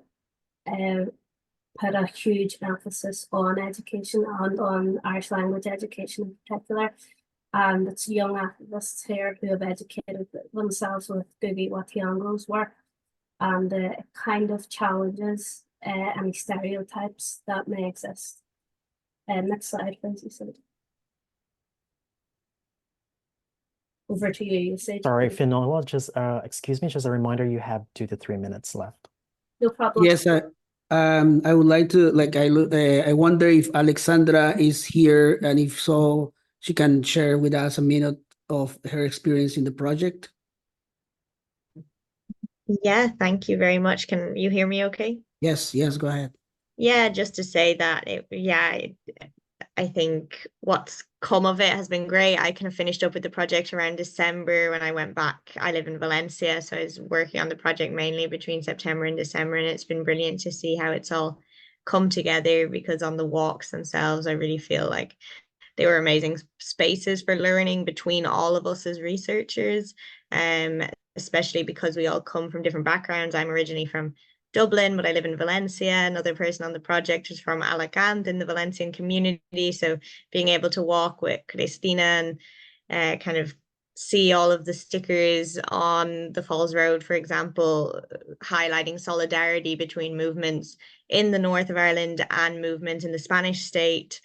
put a huge emphasis on education and on Irish language education in particular. And it's young activists here who have educated themselves with Ngugi wa Thiong'o's work, and it kind of challenges any stereotypes that may exist. Next slide, please, Yecid. Over to you, Yecid. Sorry, Fionnghuala, just excuse me, just a reminder, you have 2 to 3 minutes left. No problem. Yes, I would like to, I wonder if Alexandra is here, and if so, she can share with us a minute of her experience in the project. Yeah, thank you very much. Can you hear me okay? Yes, go ahead. Yeah, just to say that I think what's come of it has been great. I kind of finished up with the project around December when I went back. I live in Valencia, so I was working on the project mainly between September and December, and it's been brilliant to see how it's all come together, because on the walks themselves, I really feel like they were amazing spaces for learning between all of us as researchers, especially because we all come from different backgrounds. I'm originally from Dublin, but I live in Valencia. Another person on the project is from Alicante in the Valencian community. So being able to walk with Cristina and kind of see all of the stickers on the Falls Road, for example, highlighting solidarity between movements in the north of Ireland and movement in the Spanish state,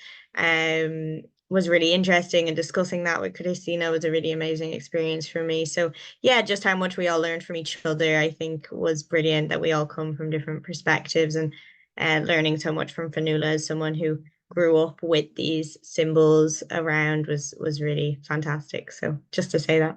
was really interesting, and discussing that with Cristina was a really amazing experience for me. So yeah, just how much we all learned from each other, I think was brilliant, that we all come from different perspectives, and learning so much from Fionnghuala as someone who grew up with these symbols around was really fantastic. So just to say that.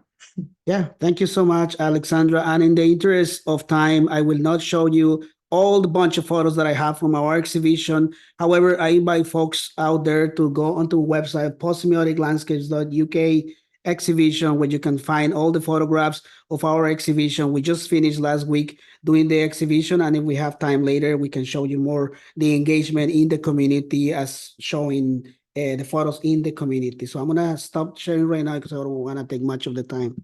Yeah, thank you so much, Alexandra. And in the interest of time, I will not show you all the bunch of photos that I have from our exhibition. However, I invite folks out there to go onto the website postsemioticlandscapes.uk exhibition, where you can find all the photographs of our exhibition. We just finished last week doing the exhibition, and if we have time later, we can show you more the engagement in the community as showing the photos in the community. So I'm gonna stop sharing right now because I don't want to take much of the time.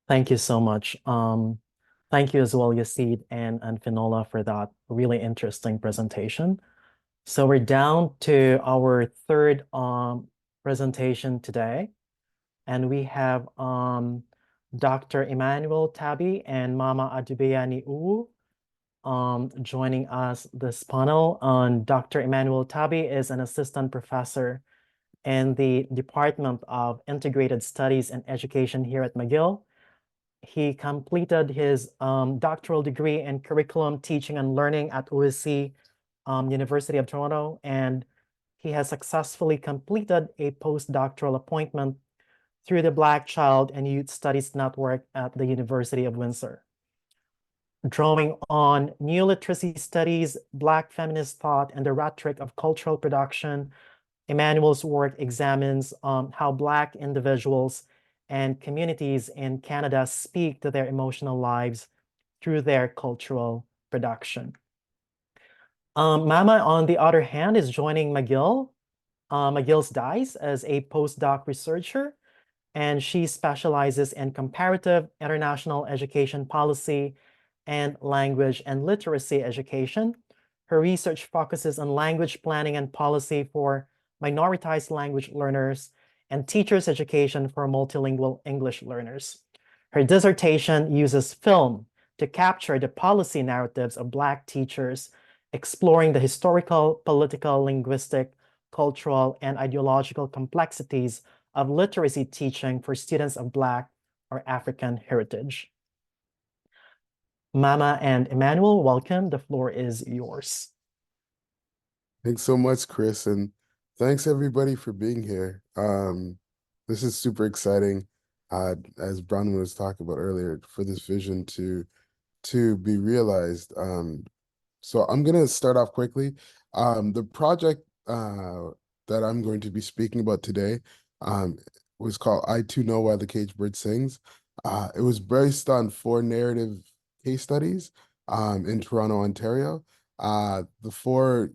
Thank you so much. Thank you as well, Yecid and Fionnghuala, for that really interesting presentation. So we're down to our third presentation today, and we have Dr. Emmanuel Tabi and Mama Adobea ni Owoo joining us this panel. Dr. Emmanuel Tabi is an assistant professor in the Department of Integrated Studies and Education here at McGill. He completed his doctoral degree in curriculum teaching and learning at OSC University of Toronto, and he has successfully completed a postdoctoral appointment through the Black Child and Youth Studies Network at the University of Windsor. Drawing on new literacy studies, Black Feminist Thought, and the Rhetoric of Cultural Production, Emmanuel's work examines how Black individuals and communities in Canada speak to their emotional lives through their cultural production. Mama, on the other hand, is joining McGill, McGill's DICE as a postdoc researcher, and she specializes in comparative international education policy and language and literacy education. Her research focuses on language planning and policy for minoritized language learners and teachers' education for multilingual English learners. Her dissertation uses film to capture the policy narratives of Black teachers, exploring the historical, political, linguistic, cultural, and ideological complexities of literacy teaching for students of Black or African heritage. Mama and Emmanuel, welcome. The floor is yours. Thanks so much, Chris, and thanks everybody for being here. This is super exciting, as Bronwyn was talking about earlier, for this vision to be realized. So I'm gonna start off quickly. The project that I'm going to be speaking about today was called I Too Know Why the Caged Bird Sings. It was based on 4 narrative case studies in Toronto, Ontario. The 4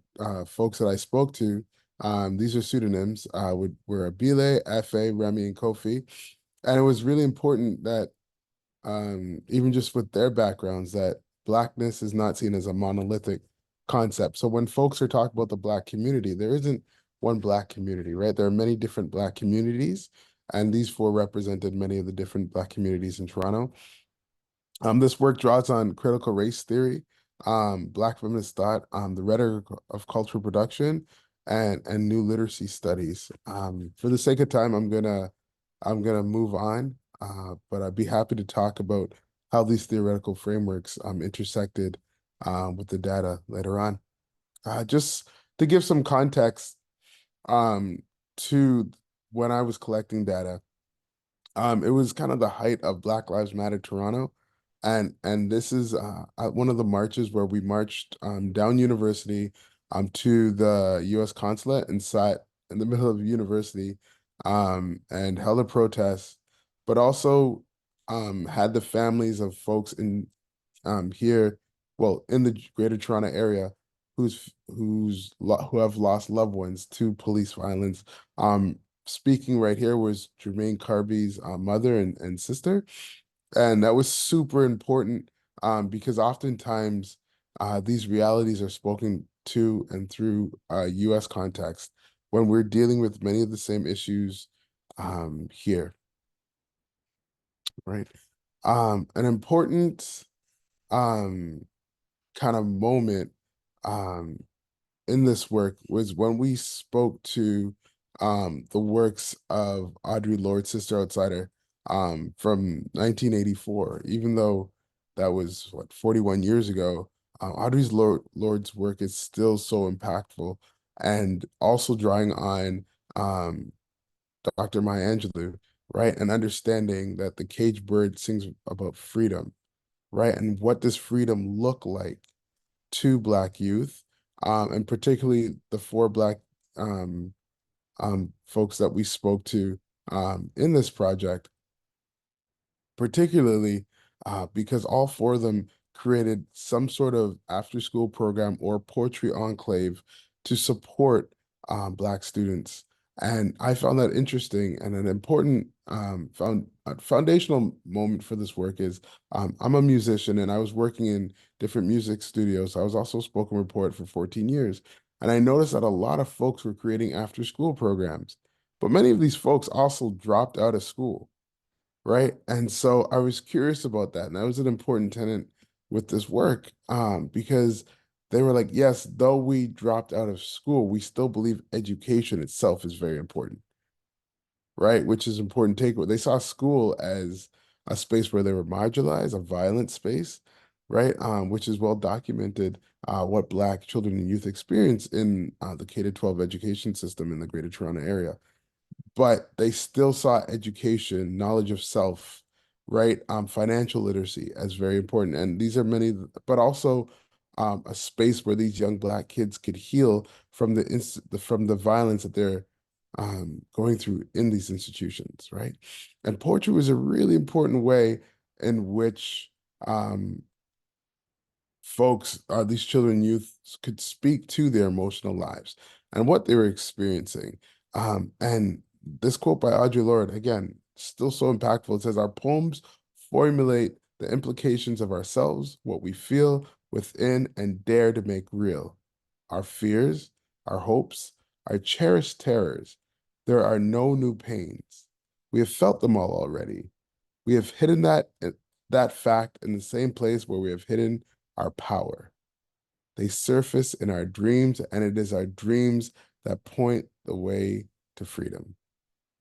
folks that I spoke to These are pseudonyms, were Abile, Efe, Remy, and Kofi. And it was really important that even just with their backgrounds, that Blackness is not seen as a monolithic concept. So when folks are talking about the Black community, there isn't one Black community, right? There are many different Black communities, and these four represented many of the different Black communities in Toronto. This work draws on critical race theory, Black feminist thought, the rhetoric of cultural production, and new literacy studies. For the sake of time, I'm gonna move on, but I'd be happy to talk about how these theoretical frameworks intersected with the data later on. Just to give some context to when I was collecting data, it was kind of the height of Black Lives Matter Toronto. And this is one of the marches where we marched down University to the US consulate and sat in the middle of university and held a protest, but also had the families of folks in here, well, in the Greater Toronto area who have lost loved ones to police violence. Speaking right here was Jermaine Carby's mother and sister. And that was super important because oftentimes these realities are spoken to and through US context when we're dealing with many of the same issues here, right? An important kind of moment in this work was when we spoke to the works of Audre Lorde, Sister Outsider, from 1984. Even though that was, what, 41 years ago, Lorde's work is still so impactful, and also drawing on Dr. Maya Angelou, right? And understanding that the caged bird sings about freedom, right? And what does freedom look like to Black youth, and particularly the four Black folks that we spoke to in this project, particularly because all four of them created some sort of after-school program or poetry enclave to support Black students. And I found that interesting, and an important foundational moment for this work is I'm a musician, and I was working in different music studios. I was also a spoken word poet for 14 years. And I noticed that a lot of folks were creating after-school programs, but many of these folks also dropped out of school, right? And so I was curious about that. And that was an important tenet with this work, because they were like, yes, though we dropped out of school, we still believe education itself is very important, right? Which is important takeaway. They saw school as a space where they were marginalized, a violent space, right? Which is well documented, what Black children and youth experience in the K-12 education system in the Greater Toronto area. But they still saw education, knowledge of self, right? Financial literacy as very important. And these are many, but also a space where these young Black kids could heal from the violence that they're going through in these institutions, right? And poetry was a really important way in which folks, these children and youth, could speak to their emotional lives and what they were experiencing. And this quote by Audre Lorde, again, still so impactful. It says, "Our poems formulate the implications of ourselves, what we feel within, and dare to make real. Our fears, our hopes, our cherished terrors. There are no new pains. We have felt them all already. We have hidden that fact in the same place where we have hidden our power. They surface in our dreams, and it is our dreams that point the way to freedom.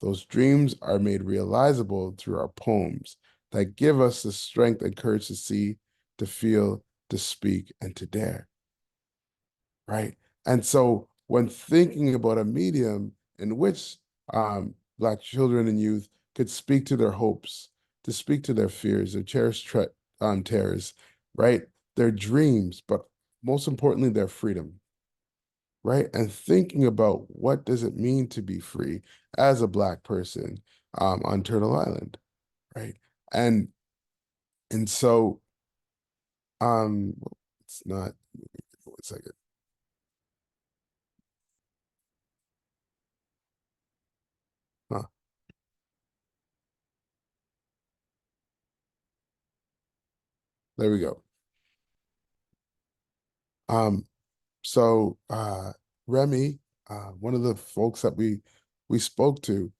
Those dreams are made realizable through our poems that give us the strength and courage to see, to feel, to speak, and to dare." Right? And so when thinking about a medium in which Black children and youth could speak to their hopes, to speak to their fears, their cherished terrors, right? Their dreams, but most importantly, their freedom, right? And thinking about what does it mean to be free as a Black person on Turtle Island, right? And so it's not, one second. There we go. So Remy, one of the folks that we spoke to,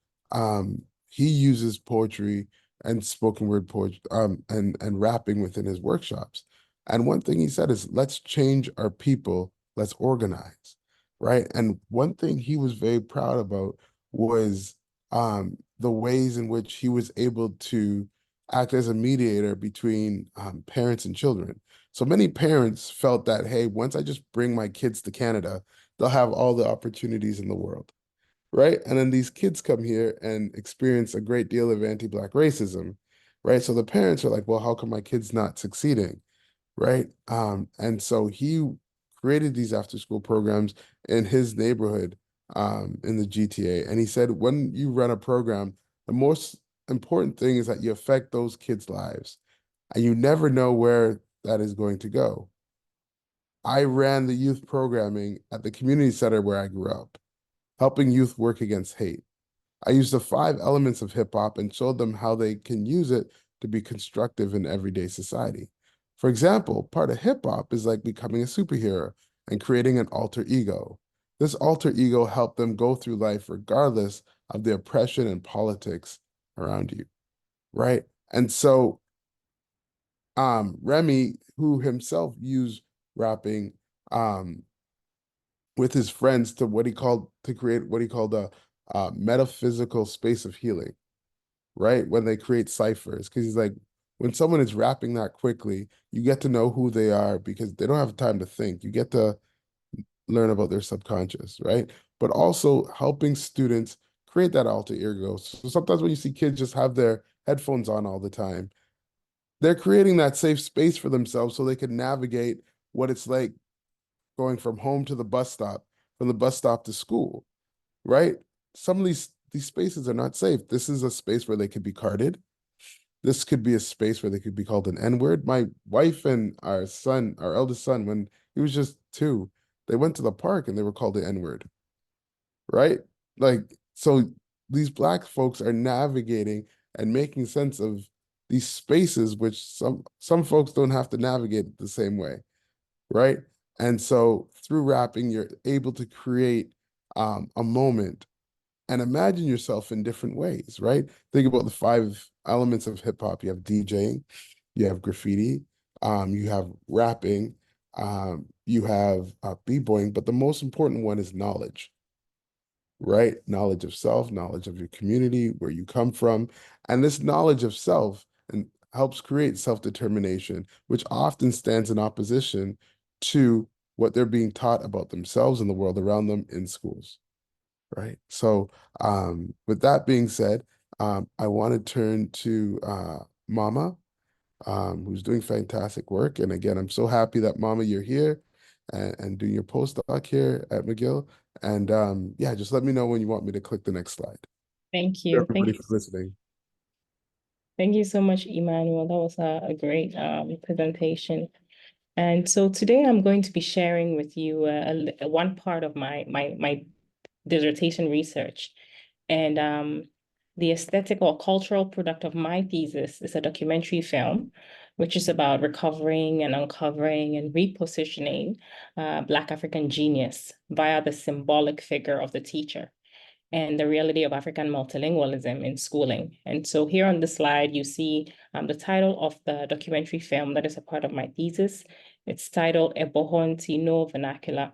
he uses poetry and spoken word poetry and rapping within his workshops. And one thing he said is, let's change our people, let's organize, right? And one thing he was very proud about was the ways in which he was able to act as a mediator between parents and children. So many parents felt that, hey, once I just bring my kids to Canada, they'll have all the opportunities in the world, right? And then these kids come here and experience a great deal of anti-Black racism, right? So the parents are like, well, how come my kid's not succeeding, right? And so he created these after-school programs in his neighborhood in the GTA. And he said, when you run a program, the most important thing is that you affect those kids' lives, and you never know where that is going to go. I ran the youth programming at the community center where I grew up, helping youth work against hate. I used the 5 elements of hip hop and showed them how they can use it to be constructive in everyday society. For example, part of hip hop is like becoming a superhero and creating an alter ego. This alter ego helped them go through life regardless of the oppression and politics around you, right? And so Remy, who himself used rapping with his friends to create what he called a metaphysical space of healing, right? When they create ciphers, because he's like, when someone is rapping that quickly, you get to know who they are because they don't have time to think. You get to learn about their subconscious, right? But also helping students create that alter ego. So sometimes when you see kids just have their headphones on all the time, they're creating that safe space for themselves so they can navigate what it's like going from home to the bus stop, from the bus stop to school, right? Some of these spaces are not safe. This is a space where they could be carded. This could be a space where they could be called an N-word. My wife and our son, our eldest son, when he was just 2, they went to the park and they were called the N-word, right? Like, so these Black folks are navigating and making sense of these spaces, which some folks don't have to navigate the same way, right? And so through rapping, you're able to create a moment and imagine yourself in different ways, right? Think about the 5 elements of hip hop. You have DJing, you have graffiti, you have rapping, you have b-boying, but the most important one is knowledge, right? Knowledge of self, knowledge of your community, where you come from. And this knowledge of self and helps create self-determination, which often stands in opposition to what they're being taught about themselves and the world around them in schools, right? So with that being said, I want to turn to Mama, who's doing fantastic work. And again, I'm so happy that Mama, you're here and doing your postdoc here at McGill. And yeah, just let me know when you want me to click the next slide. Thank you. Everybody Thank you. for listening. Thank you so much, Emmanuel. That was a great presentation. And so today I'm going to be sharing with you one part of my dissertation research. And the aesthetic or cultural product of my thesis is a documentary film, which is about recovering and uncovering and repositioning Black African genius via the symbolic figure of the teacher and the reality of African multilingualism in schooling. And so here on the slide, you see the title of the documentary film that is a part of my thesis. It's titled Ebohonti No Vernacular.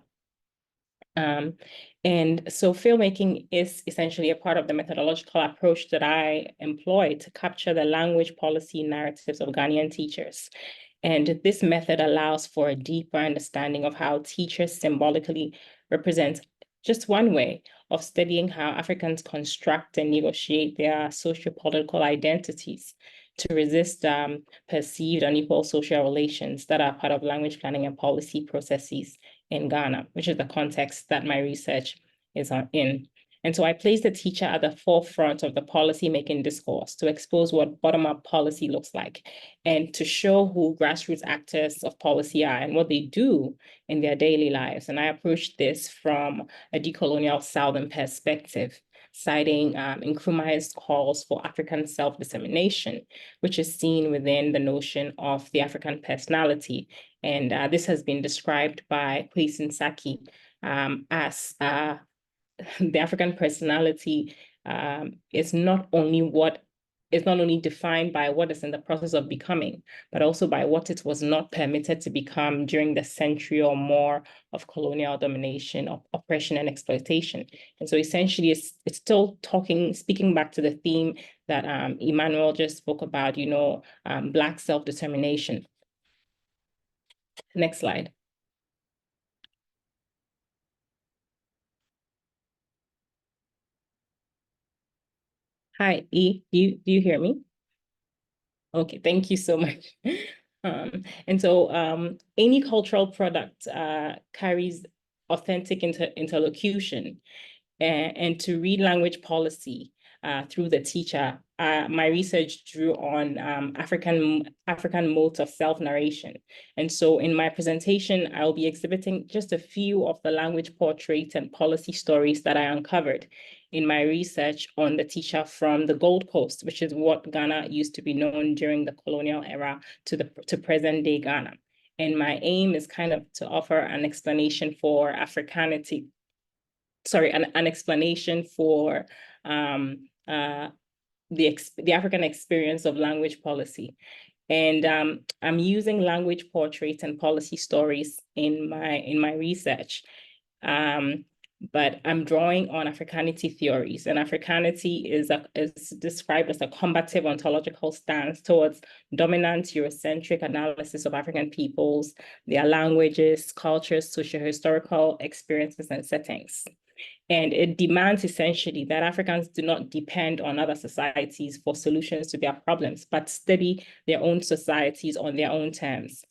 And so filmmaking is essentially a part of the methodological approach that I employ to capture the language policy narratives of Ghanaian teachers. And this method allows for a deeper understanding of how teachers symbolically represent just one way of studying how Africans construct and negotiate their sociopolitical identities to resist perceived unequal social relations that are part of language planning and policy processes in Ghana, which is the context that my research is in. And so I place the teacher at the forefront of the policy-making discourse to expose what bottom-up policy looks like and to show who grassroots actors of policy are and what they do in their daily lives. And I approach this from a decolonial Southern perspective citing Nkrumah's calls for African self-determination, which is seen within the notion of the African personality. And this has been described by Kwesi Saki as the African personality is not only defined by what is in the process of becoming, but also by what it was not permitted to become during the century or more of colonial domination, of oppression and exploitation. And so essentially it's still speaking back to the theme that Emmanuel just spoke about, Black self-determination. Next slide. Hi, E, do you hear me? Okay, thank you so much. And so any cultural product carries authentic interlocution, and to read language policy through the teacher, my research drew on African modes of self-narration. And so in my presentation, I'll be exhibiting just a few of the language portraits and policy stories that I uncovered in my research on the teacher from the Gold Coast, which is what Ghana used to be known during the colonial era to present day Ghana. And my aim is kind of to offer an explanation for Africanity, an explanation for the African experience of language policy. And I'm using language portraits and policy stories in my research. But I'm drawing on Africanity theories, and Africanity is described as a combative ontological stance towards dominant Eurocentric analysis of African peoples, their languages, cultures, socio-historical experiences, and settings. And it demands essentially that Africans do not depend on other societies for solutions to their problems, but study their own societies on their own terms.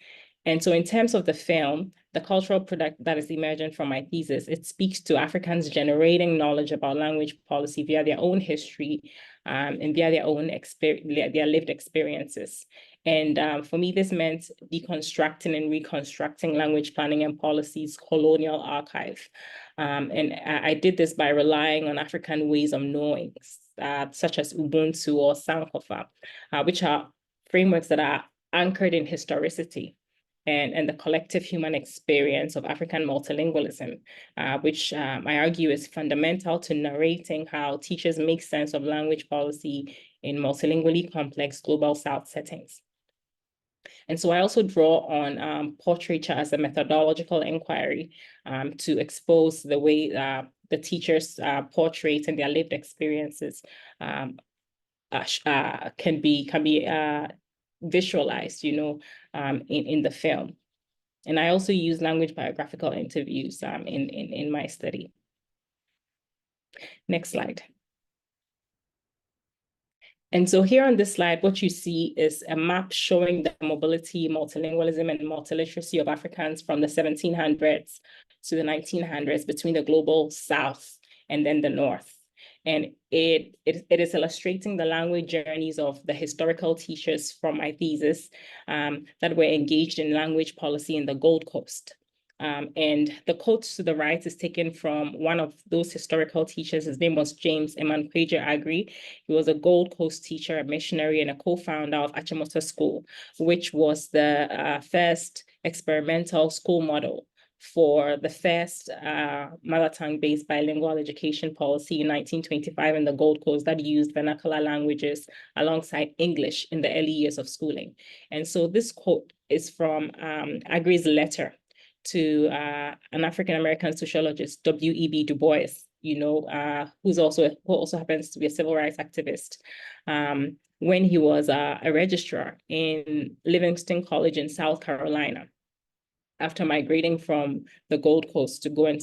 And so in terms of the film, the cultural product that is emergent from my thesis, it speaks to Africans generating knowledge about language policy via their own history and via their own their lived experiences. And for me, this meant deconstructing and reconstructing language planning and policy's colonial archive. And I did this by relying on African ways of knowing, such as Ubuntu or Sankofa, which are frameworks that are anchored in historicity and the collective human experience of African multilingualism, which I argue is fundamental to narrating how teachers make sense of language policy in multilingually complex global South settings. And so I also draw on portraiture as a methodological inquiry to expose the way the teachers portrait and their lived experiences can be visualized, in the film. And I also use language biographical interviews in my study. Next slide. And so here on this slide, what you see is a map showing the mobility, multilingualism, and multiliteracy of Africans from the 1700s to the 1900s between the global South and then the North. And it is illustrating the language journeys of the historical teachers from my thesis that were engaged in language policy in the Gold Coast. And the quote to the right is taken from one of those historical teachers. His name was James Emmanuel Agri. He was a Gold Coast teacher, a missionary, and a co-founder of Achimota School, which was the first experimental school model for the first mother tongue-based bilingual education policy in 1925 in the Gold Coast that used vernacular languages alongside English in the early years of schooling. And so this quote is from Agri's letter to an African-American sociologist, W.E.B. Du Bois, who also happens to be a civil rights activist, when he was a registrar in Livingston College in South Carolina, after migrating from the Gold Coast to go and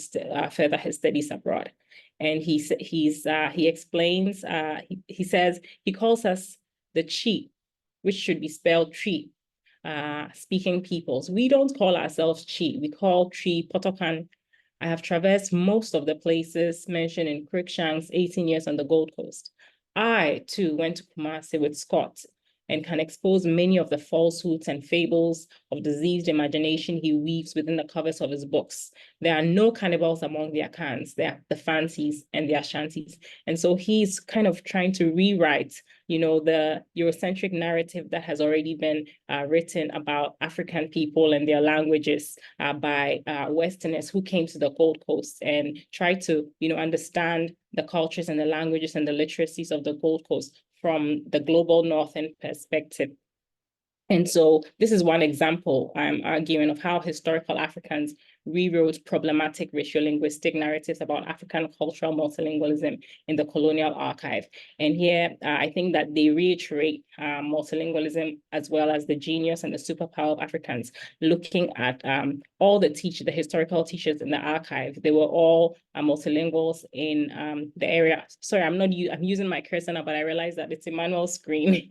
further his studies abroad. And he explains, he says, he calls us the Chi, which should be spelled tree, speaking peoples. We don't call ourselves Chi, we call tree Potokan. I have traversed most of the places mentioned in Cruikshank's 18 years on the Gold Coast. I, too, went to Kumasi with Scott and can expose many of the falsehoods and fables of diseased imagination he weaves within the covers of his books. There are no cannibals among the Akans, they are the Fancies and the Ashantis. And so he's kind of trying to rewrite, you know, the Eurocentric narrative that has already been written about African people and their languages by Westerners who came to the Gold Coast and tried to, you know, understand the cultures and the languages and the literacies of the Gold Coast from the global northern perspective. And so this is one example, I'm arguing, of how historical Africans rewrote problematic racial-linguistic narratives about African cultural multilingualism in the colonial archive. And here, I think that they reiterate multilingualism as well as the genius and the superpower of Africans, looking at all the historical teachers in the archive. They were all multilinguals in the area. Sorry, I'm using my cursor now, but I realize that it's Emmanuel's screen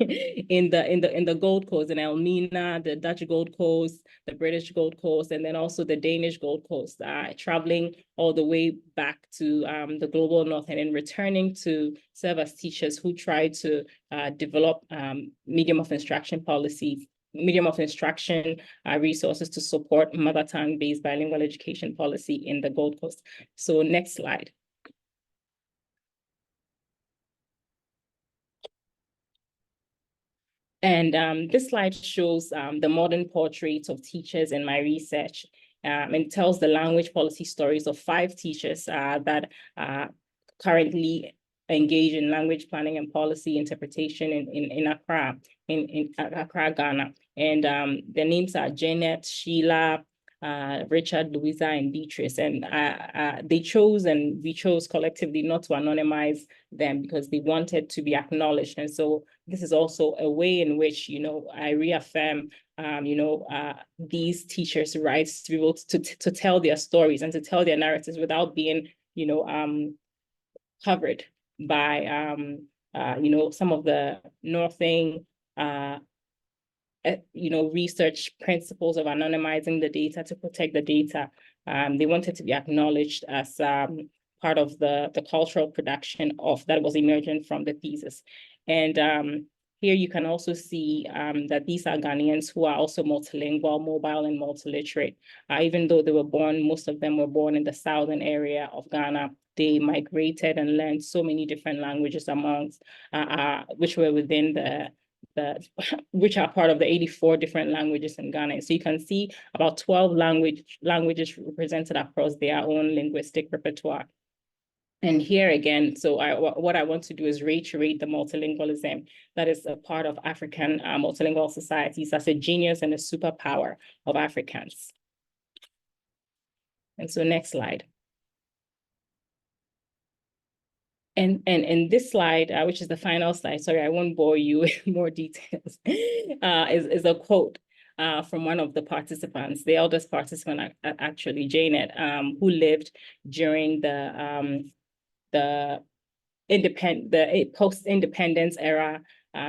in the Gold Coast, in Elmina, the Dutch Gold Coast, the British Gold Coast, and then also the Danish Gold Coast, traveling all the way back to the global north and then returning to serve as teachers who try to develop medium of instruction policies, medium of instruction resources to support mother tongue-based bilingual education policy in the Gold Coast. So next slide. And this slide shows the modern portraits of teachers in my research. And tells the language policy stories of 5 teachers that currently engage in language planning and policy interpretation in Accra, in Accra, Ghana. And their names are Janet, Sheila, Richard, Louisa, and Beatrice. And they chose, and we chose collectively not to anonymize them because they wanted to be acknowledged. And so this is also a way in which, you know, I reaffirm these teachers' rights to be able to tell their stories and to tell their narratives without being, you know, covered by, you know, some of the northing, you know, research principles of anonymizing the data to protect the data. They wanted to be acknowledged as part of the cultural production of that was emergent from the thesis. And here you can also see that these are Ghanaians who are also multilingual, mobile, and multiliterate. Even though they were born, most of them were born in the southern area of Ghana, they migrated and learned so many different languages amongst, which were within which are part of the 84 different languages in Ghana. So you can see about 12 languages represented across their own linguistic repertoire. And here again, so what I want to do is reiterate the multilingualism that is a part of African multilingual societies as a genius and a superpower of Africans. And so next slide. And in this slide, which is the final slide, sorry, I won't bore you with more details, is a quote from one of the participants, the eldest participant, actually, Janet, who lived during the post-independence era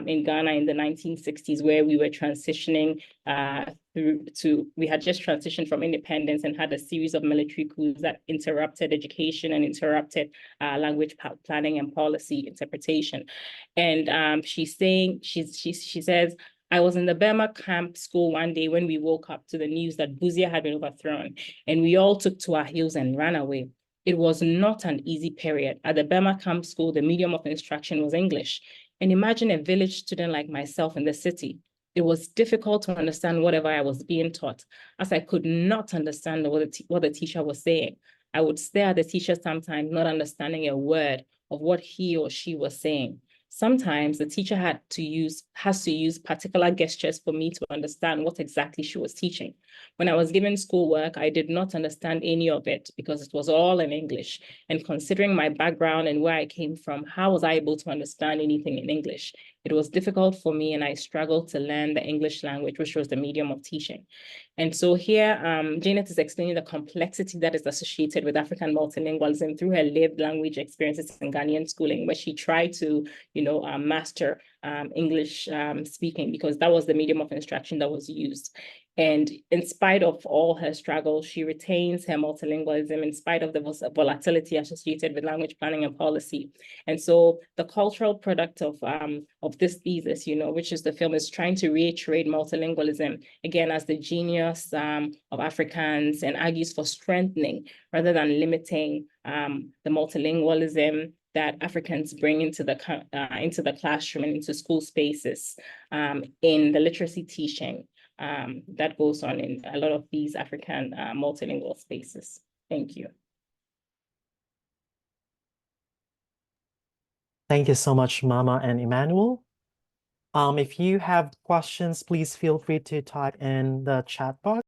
in Ghana in the 1960s, where we were transitioning we had just transitioned from independence and had a series of military coups that interrupted education and interrupted language planning and policy interpretation. And she's saying, she says, I was in the Burma camp school one day when we woke up to the news that Busia had been overthrown, and we all took to our heels and ran away. It was not an easy period. At the Burma camp school, the medium of instruction was English. And imagine a village student like myself in the city. It was difficult to understand whatever I was being taught, as I could not understand what the teacher was saying. I would stare at the teacher sometimes, not understanding a word of what he or she was saying. Sometimes the teacher has to use particular gestures for me to understand what exactly she was teaching. When I was given schoolwork, I did not understand any of it because it was all in English. And considering my background and where I came from, how was I able to understand anything in English? It was difficult for me, and I struggled to learn the English language, which was the medium of teaching. And so here, Janet is explaining the complexity that is associated with African multilingualism through her lived language experiences in Ghanaian schooling, where she tried to, master English speaking, because that was the medium of instruction that was used. And in spite of all her struggles, she retains her multilingualism in spite of the volatility associated with language planning and policy. And so the cultural product of this thesis, which is the film, is trying to reiterate multilingualism, again, as the genius of Africans, and argues for strengthening rather than limiting the multilingualism that Africans bring into the classroom and into school spaces in the literacy teaching that goes on in a lot of these African multilingual spaces. Thank you. Thank you so much, Mama and Emmanuel. If you have questions, please feel free to type in the chat box.